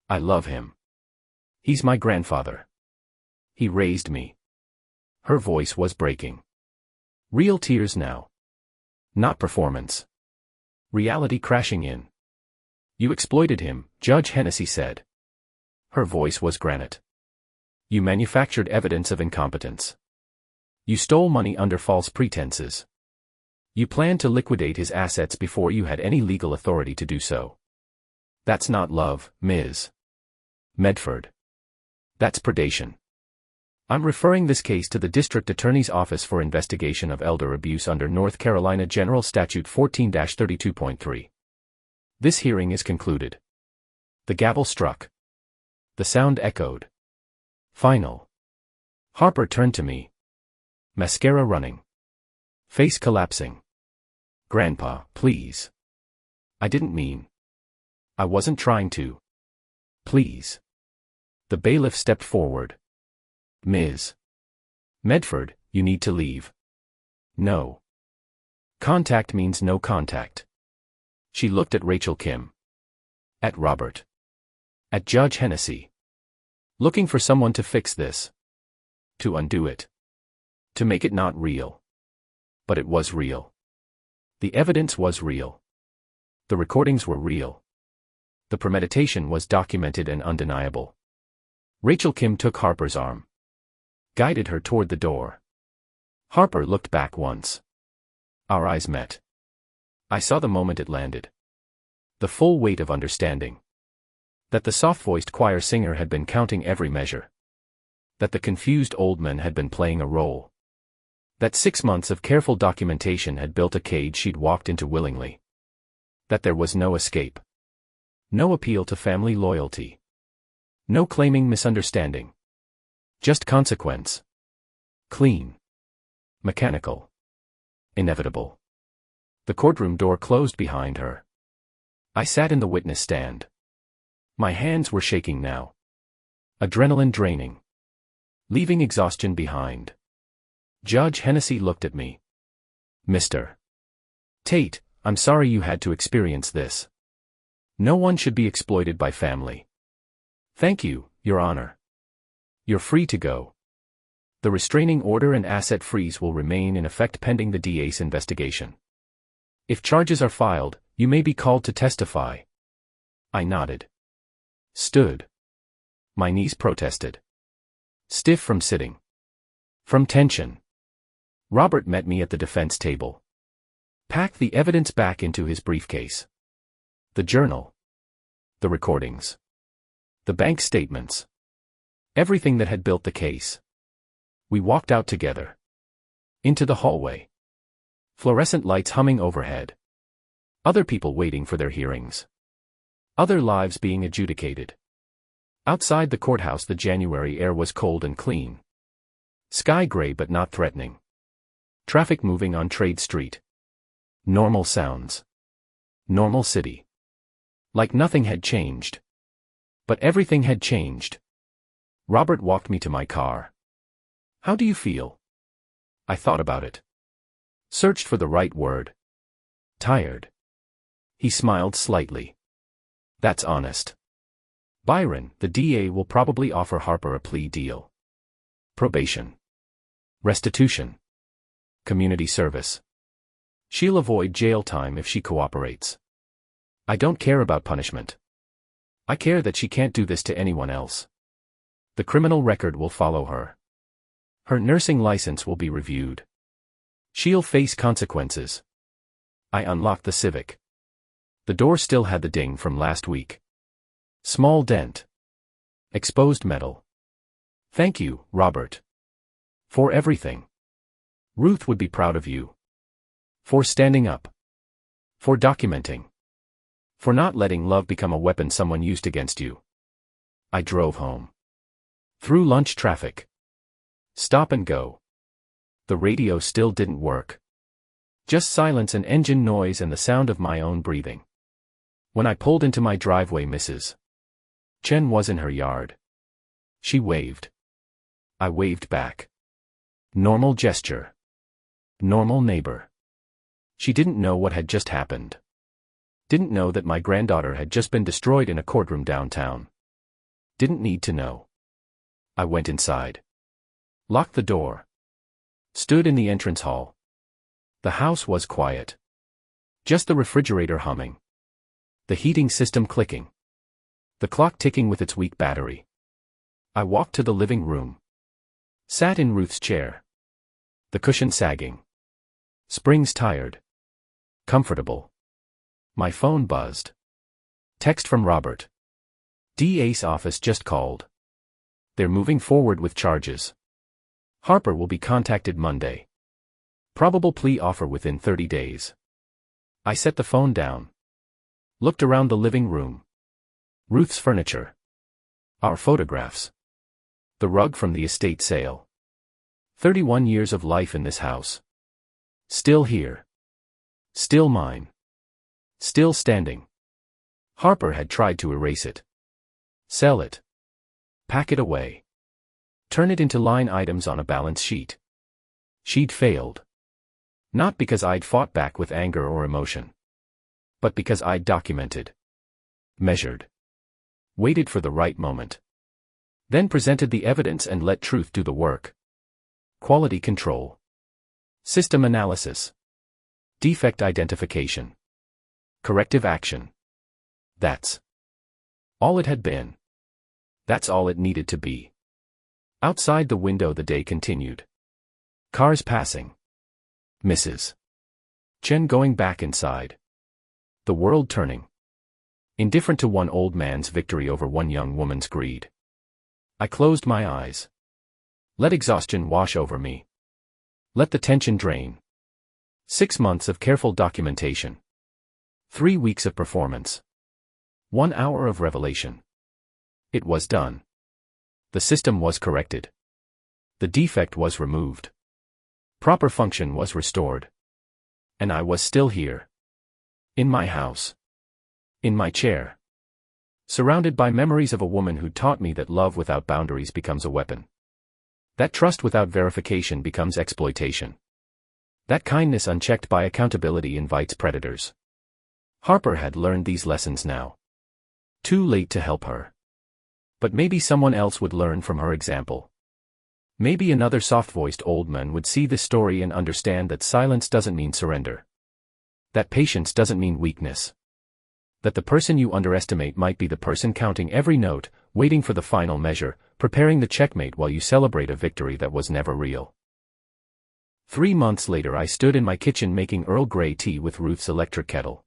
I love him. He's my grandfather. He raised me. Her voice was breaking. Real tears now. Not performance. Reality crashing in. You exploited him, Judge Hennessy said. Her voice was granite. You manufactured evidence of incompetence. You stole money under false pretenses. You planned to liquidate his assets before you had any legal authority to do so. That's not love, Ms. Medford. That's predation. I'm referring this case to the District Attorney's Office for investigation of elder abuse under North Carolina General Statute 14-32.3. This hearing is concluded. The gavel struck. The sound echoed. Final. Harper turned to me. Mascara running. Face collapsing. Grandpa, please. I didn't mean. I wasn't trying to. Please. The bailiff stepped forward. Ms. Medford, you need to leave. No. Contact means no contact. She looked at Rachel Kim. At Robert. At Judge Hennessy. Looking for someone to fix this. To undo it. To make it not real. But it was real. The evidence was real. The recordings were real. The premeditation was documented and undeniable. Rachel Kim took Harper's arm. Guided her toward the door. Harper looked back once. Our eyes met. I saw the moment it landed. The full weight of understanding. That the soft-voiced choir singer had been counting every measure. That the confused old man had been playing a role. That 6 months of careful documentation had built a cage she'd walked into willingly. That there was no escape. No appeal to family loyalty. No claiming misunderstanding. Just consequence. Clean. Mechanical. Inevitable. The courtroom door closed behind her. I sat in the witness stand. My hands were shaking now. Adrenaline draining. Leaving exhaustion behind. Judge Hennessy looked at me. Mr. Tate, I'm sorry you had to experience this. No one should be exploited by family. Thank you, Your Honor. You're free to go. The restraining order and asset freeze will remain in effect pending the DA's investigation. If charges are filed, you may be called to testify. I nodded. Stood. My knees protested. Stiff from sitting. From tension. Robert met me at the defense table. Packed the evidence back into his briefcase. The journal. The recordings. The bank statements. Everything that had built the case. We walked out together. Into the hallway. Fluorescent lights humming overhead. Other people waiting for their hearings. Other lives being adjudicated. Outside the courthouse the January air was cold and clean. Sky gray but not threatening. Traffic moving on Trade Street. Normal sounds. Normal city. Like nothing had changed. But everything had changed. Robert walked me to my car. How do you feel? I thought about it. Searched for the right word. Tired. He smiled slightly. That's honest. Byron, the DA will probably offer Harper a plea deal. Probation. Restitution. Community service. She'll avoid jail time if she cooperates. I don't care about punishment. I care that she can't do this to anyone else. The criminal record will follow her. Her nursing license will be reviewed. She'll face consequences. I unlocked the Civic. The door still had the ding from last week. Small dent. Exposed metal. Thank you, Robert. For everything. Ruth would be proud of you. For standing up. For documenting. For not letting love become a weapon someone used against you. I drove home. Through lunch traffic. Stop and go. The radio still didn't work. Just silence and engine noise and the sound of my own breathing. When I pulled into my driveway, Mrs. Chen was in her yard. She waved. I waved back. Normal gesture. Normal neighbor. She didn't know what had just happened. Didn't know that my granddaughter had just been destroyed in a courtroom downtown. Didn't need to know. I went inside. Locked the door. Stood in the entrance hall. The house was quiet. Just the refrigerator humming. The heating system clicking. The clock ticking with its weak battery. I walked to the living room. Sat in Ruth's chair. The cushion sagging. Springs tired. Comfortable. My phone buzzed. Text from Robert. DA's office just called. They're moving forward with charges. Harper will be contacted Monday. Probable plea offer within 30 days. I set the phone down. Looked around the living room. Ruth's furniture. Our photographs. The rug from the estate sale. 31 years of life in this house. Still here. Still mine. Still standing. Harper had tried to erase it. Sell it. Pack it away. Turn it into line items on a balance sheet. She'd failed. Not because I'd fought back with anger or emotion. But because I'd documented. Measured. Waited for the right moment. Then presented the evidence and let truth do the work. Quality control. System analysis. Defect identification. Corrective action. That's all it had been. That's all it needed to be. Outside the window the day continued. Cars passing. Mrs. Chen going back inside. The world turning. Indifferent to one old man's victory over one young woman's greed. I closed my eyes. Let exhaustion wash over me. Let the tension drain. 6 months of careful documentation. 3 weeks of performance. 1 hour of revelation. It was done. The system was corrected. The defect was removed. Proper function was restored. And I was still here. In my house. In my chair. Surrounded by memories of a woman who taught me that love without boundaries becomes a weapon. That trust without verification becomes exploitation. That kindness unchecked by accountability invites predators. Harper had learned these lessons now. Too late to help her. But maybe someone else would learn from her example. Maybe another soft-voiced old man would see this story and understand that silence doesn't mean surrender. That patience doesn't mean weakness. That the person you underestimate might be the person counting every note, waiting for the final measure, preparing the checkmate while you celebrate a victory that was never real. 3 months later I stood in my kitchen making Earl Grey tea with Ruth's electric kettle.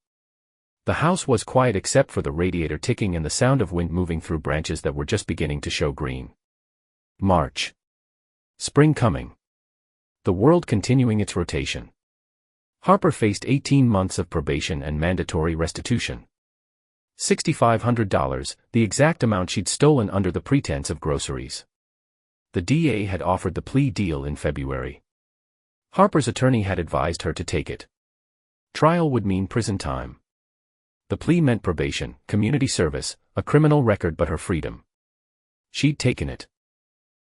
The house was quiet except for the radiator ticking and the sound of wind moving through branches that were just beginning to show green. March. Spring coming. The world continuing its rotation. Harper faced 18 months of probation and mandatory restitution. $6,500, the exact amount she'd stolen under the pretense of groceries. The DA had offered the plea deal in February. Harper's attorney had advised her to take it. Trial would mean prison time. The plea meant probation, community service, a criminal record but her freedom. She'd taken it.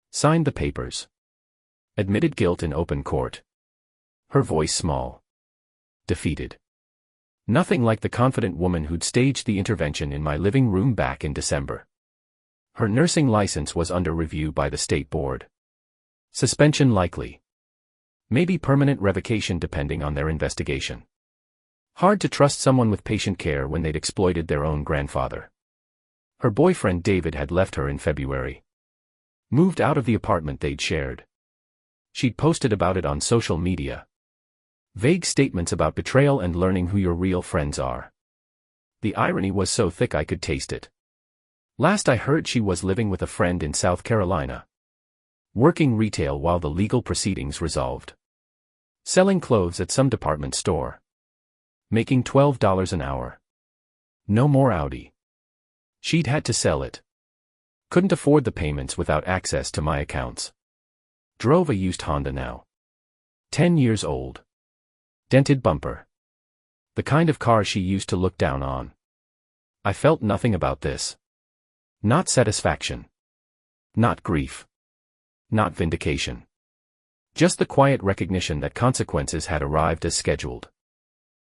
Signed the papers. Admitted guilt in open court. Her voice small. Defeated. Nothing like the confident woman who'd staged the intervention in my living room back in December. Her nursing license was under review by the state board. Suspension likely. Maybe permanent revocation depending on their investigation. Hard to trust someone with patient care when they'd exploited their own grandfather. Her boyfriend David had left her in February. Moved out of the apartment they'd shared. She'd posted about it on social media. Vague statements about betrayal and learning who your real friends are. The irony was so thick I could taste it. Last I heard she was living with a friend in South Carolina. Working retail while the legal proceedings resolved. Selling clothes at some department store. Making $12 an hour. No more Audi. She'd had to sell it. Couldn't afford the payments without access to my accounts. Drove a used Honda now. 10 years old. Dented bumper. The kind of car she used to look down on. I felt nothing about this. Not satisfaction. Not grief. Not vindication. Just the quiet recognition that consequences had arrived as scheduled.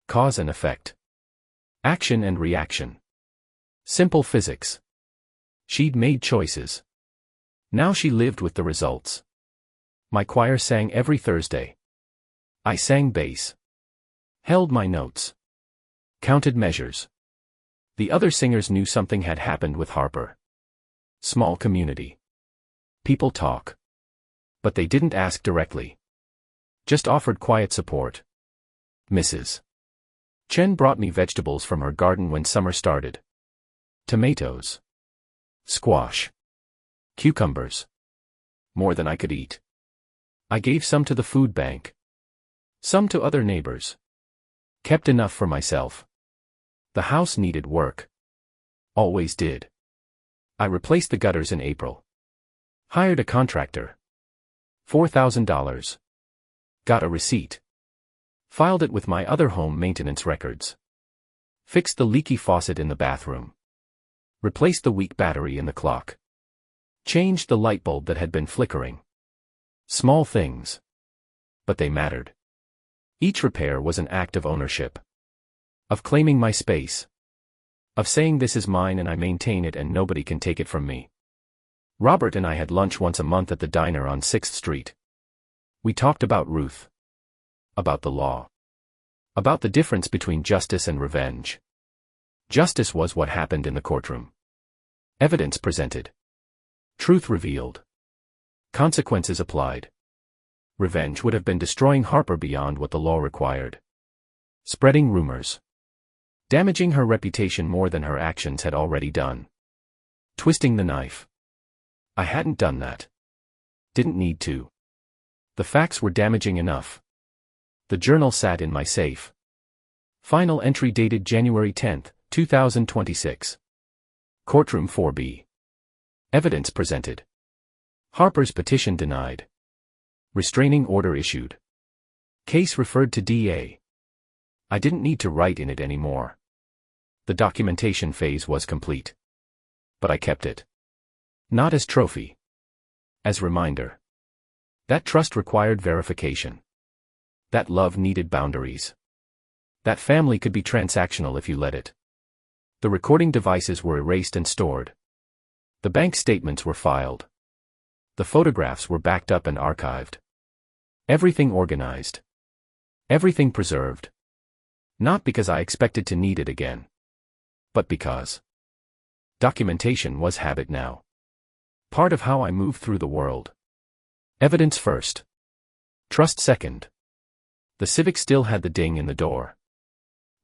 Cause and effect. Action and reaction. Simple physics. She'd made choices. Now she lived with the results. My choir sang every Thursday. I sang bass. Held my notes. Counted measures. The other singers knew something had happened with Harper. Small community. People talk. But they didn't ask directly. Just offered quiet support. Mrs. Chen brought me vegetables from her garden when summer started. Tomatoes. Squash. Cucumbers. More than I could eat. I gave some to the food bank. Some to other neighbors. Kept enough for myself. The house needed work. Always did. I replaced the gutters in April. Hired a contractor. $4,000. Got a receipt. Filed it with my other home maintenance records. Fixed the leaky faucet in the bathroom. Replaced the weak battery in the clock. Changed the light bulb that had been flickering. Small things. But they mattered. Each repair was an act of ownership. Of claiming my space. Of saying this is mine and I maintain it and nobody can take it from me. Robert and I had lunch once a month at the diner on 6th Street. We talked about Ruth. About the law. About the difference between justice and revenge. Justice was what happened in the courtroom. Evidence presented. Truth revealed. Consequences applied. Revenge would have been destroying Harper beyond what the law required. Spreading rumors. Damaging her reputation more than her actions had already done. Twisting the knife. I hadn't done that. Didn't need to. The facts were damaging enough. The journal sat in my safe. Final entry dated January 10, 2026. Courtroom 4B. Evidence presented. Harper's petition denied. Restraining order issued. Case referred to DA. I didn't need to write in it anymore. The documentation phase was complete. But I kept it. Not as trophy. As reminder. That trust required verification. That love needed boundaries. That family could be transactional if you let it. The recording devices were erased and stored. The bank statements were filed. The photographs were backed up and archived. Everything organized. Everything preserved. Not because I expected to need it again. But because. Documentation was habit now. Part of how I move through the world. Evidence first. Trust second. The Civic still had the ding in the door.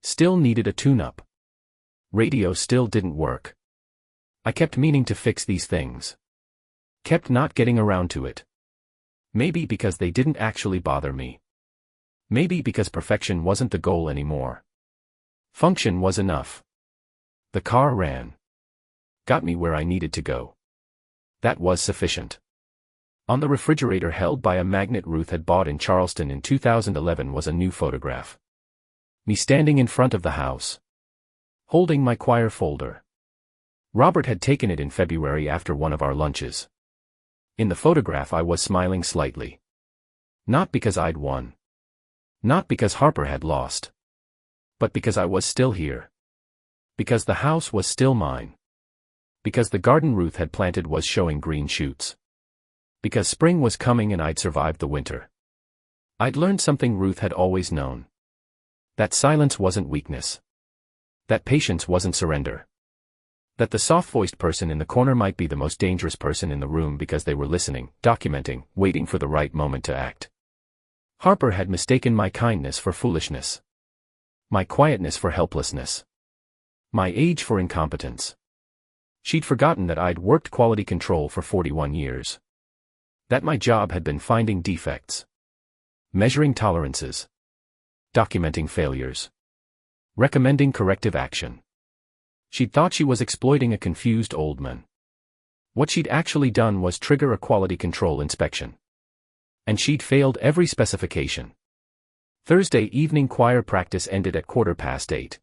Still needed a tune-up. Radio still didn't work. I kept meaning to fix these things. Kept not getting around to it. Maybe because they didn't actually bother me. Maybe because perfection wasn't the goal anymore. Function was enough. The car ran. Got me where I needed to go. That was sufficient. On the refrigerator held by a magnet Ruth had bought in Charleston in 2011 was a new photograph. Me standing in front of the house. Holding my choir folder. Robert had taken it in February after one of our lunches. In the photograph I was smiling slightly. Not because I'd won. Not because Harper had lost. But because I was still here. Because the house was still mine. Because the garden Ruth had planted was showing green shoots. Because spring was coming and I'd survived the winter. I'd learned something Ruth had always known. That silence wasn't weakness. That patience wasn't surrender. That the soft-voiced person in the corner might be the most dangerous person in the room because they were listening, documenting, waiting for the right moment to act. Harper had mistaken my kindness for foolishness. My quietness for helplessness. My age for incompetence. She'd forgotten that I'd worked quality control for 41 years. That my job had been finding defects. Measuring tolerances. Documenting failures. Recommending corrective action. She'd thought she was exploiting a confused old man. What she'd actually done was trigger a quality control inspection. And she'd failed every specification. Thursday evening choir practice ended at 8:15.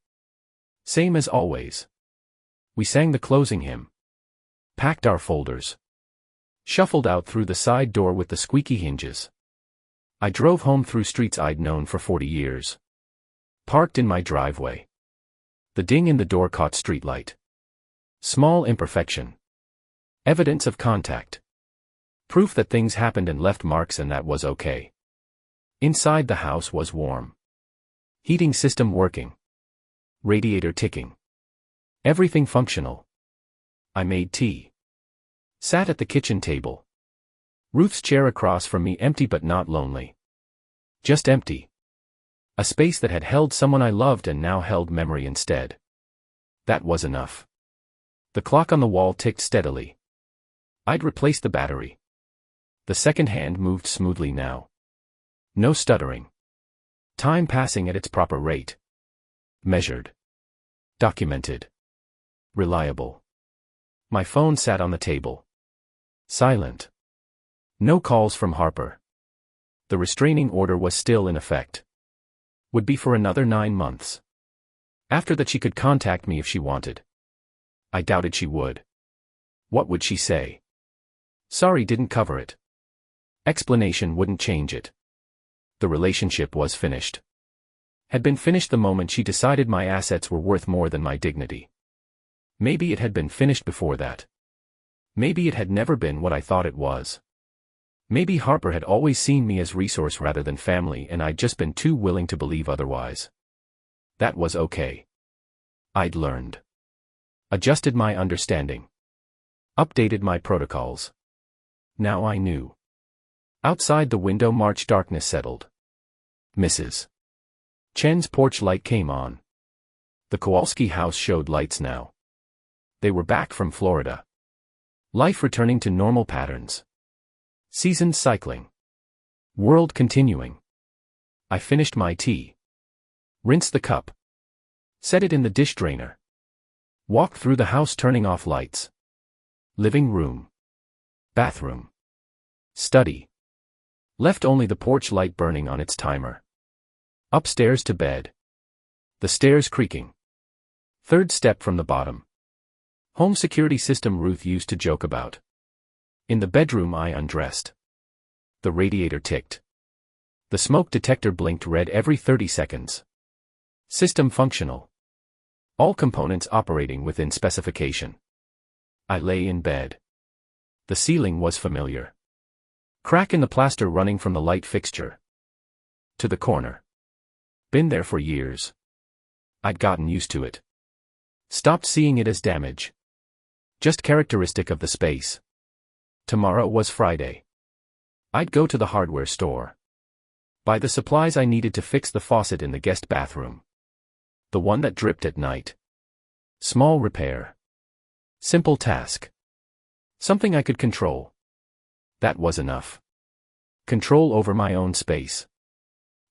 Same as always. We sang the closing hymn. Packed our folders. Shuffled out through the side door with the squeaky hinges. I drove home through streets I'd known for 40 years. Parked in my driveway. The ding in the door caught streetlight. Small imperfection. Evidence of contact. Proof that things happened and left marks and that was okay. Inside the house was warm. Heating system working. Radiator ticking. Everything functional. I made tea. Sat at the kitchen table. Ruth's chair across from me empty but not lonely. Just empty. A space that had held someone I loved and now held memory instead. That was enough. The clock on the wall ticked steadily. I'd replaced the battery. The second hand moved smoothly now. No stuttering. Time passing at its proper rate. Measured. Documented. Reliable. My phone sat on the table. Silent. No calls from Harper. The restraining order was still in effect. Would be for another 9 months. After that she could contact me if she wanted. I doubted she would. What would she say? Sorry didn't cover it. Explanation wouldn't change it. The relationship was finished. Had been finished the moment she decided my assets were worth more than my dignity. Maybe it had been finished before that. Maybe it had never been what I thought it was. Maybe Harper had always seen me as resource rather than family and I'd just been too willing to believe otherwise. That was okay. I'd learned. Adjusted my understanding. Updated my protocols. Now I knew. Outside the window March darkness settled. Mrs. Chen's porch light came on. The Kowalski house showed lights now. They were back from Florida. Life returning to normal patterns. Seasons cycling. World continuing. I finished my tea. Rinsed the cup. Set it in the dish drainer. Walked through the house turning off lights. Living room. Bathroom. Study. Left only the porch light burning on its timer. Upstairs to bed. The stairs creaking. Third step from the bottom. Home security system Ruth used to joke about. In the bedroom I undressed. The radiator ticked. The smoke detector blinked red every 30 seconds. System functional. All components operating within specification. I lay in bed. The ceiling was familiar. Crack in the plaster running from the light fixture. To the corner. Been there for years. I'd gotten used to it. Stopped seeing it as damage. Just characteristic of the space. Tomorrow was Friday. I'd go to the hardware store. Buy the supplies I needed to fix the faucet in the guest bathroom. The one that dripped at night. Small repair. Simple task. Something I could control. That was enough. Control over my own space.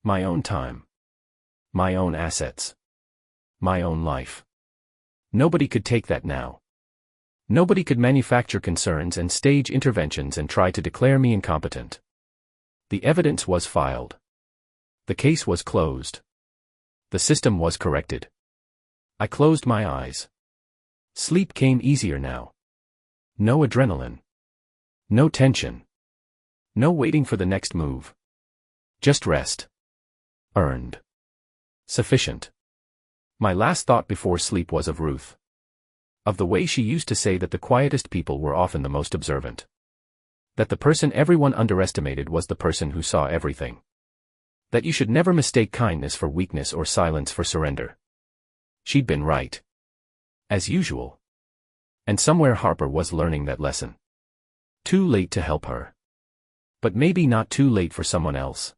My own time. My own assets. My own life. Nobody could take that now. Nobody could manufacture concerns and stage interventions and try to declare me incompetent. The evidence was filed. The case was closed. The system was corrected. I closed my eyes. Sleep came easier now. No adrenaline. No tension. No waiting for the next move. Just rest. Earned. Sufficient. My last thought before sleep was of Ruth. Of the way she used to say that the quietest people were often the most observant. That the person everyone underestimated was the person who saw everything. That you should never mistake kindness for weakness or silence for surrender. She'd been right. As usual. And somewhere Harper was learning that lesson. Too late to help her. But maybe not too late for someone else.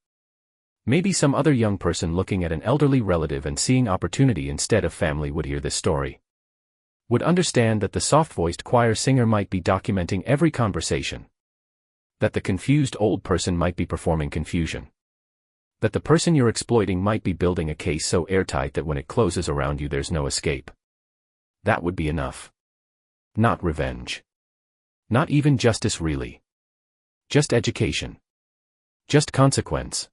Maybe some other young person looking at an elderly relative and seeing opportunity instead of family would hear this story. Would understand that the soft-voiced choir singer might be documenting every conversation. That the confused old person might be performing confusion. That the person you're exploiting might be building a case so airtight that when it closes around you there's no escape. That would be enough. Not revenge. Not even justice really. Just education. Just consequence.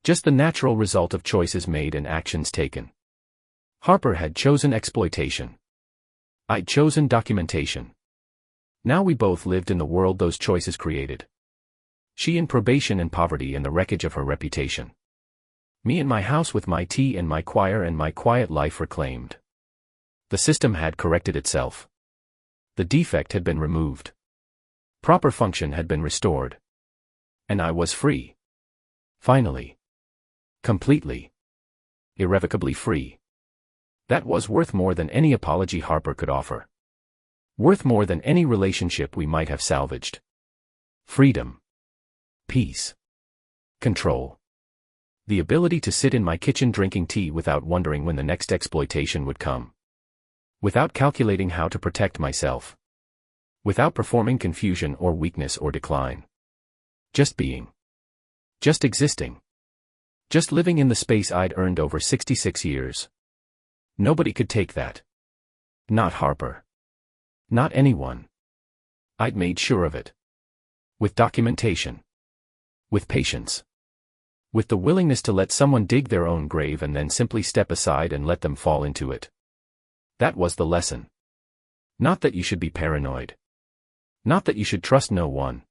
Just the natural result of choices made and actions taken. Harper had chosen exploitation. I'd chosen documentation. Now we both lived in the world those choices created. She in probation and poverty and the wreckage of her reputation. Me in my house with my tea and my choir and my quiet life reclaimed. The system had corrected itself. The defect had been removed. Proper function had been restored. And I was free. Finally. Completely. Irrevocably free. That was worth more than any apology Harper could offer. Worth more than any relationship we might have salvaged. Freedom. Peace. Control. The ability to sit in my kitchen drinking tea without wondering when the next exploitation would come. Without calculating how to protect myself. Without performing confusion or weakness or decline. Just being. Just existing. Just living in the space I'd earned over 66 years. Nobody could take that. Not Harper. Not anyone. I'd made sure of it. With documentation. With patience. With the willingness to let someone dig their own grave and then simply step aside and let them fall into it. That was the lesson. Not that you should be paranoid. Not that you should trust no one.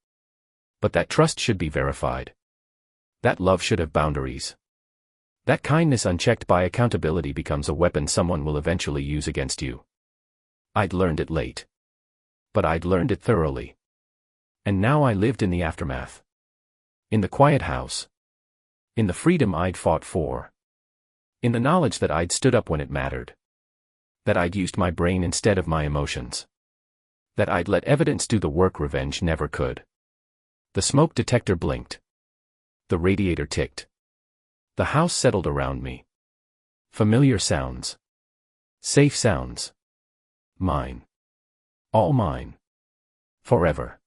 But that trust should be verified. That love should have boundaries. That kindness unchecked by accountability becomes a weapon someone will eventually use against you. I'd learned it late. But I'd learned it thoroughly. And now I lived in the aftermath. In the quiet house. In the freedom I'd fought for. In the knowledge that I'd stood up when it mattered. That I'd used my brain instead of my emotions. That I'd let evidence do the work revenge never could. The smoke detector blinked. The radiator ticked. The house settled around me. Familiar sounds. Safe sounds. Mine. All mine. Forever.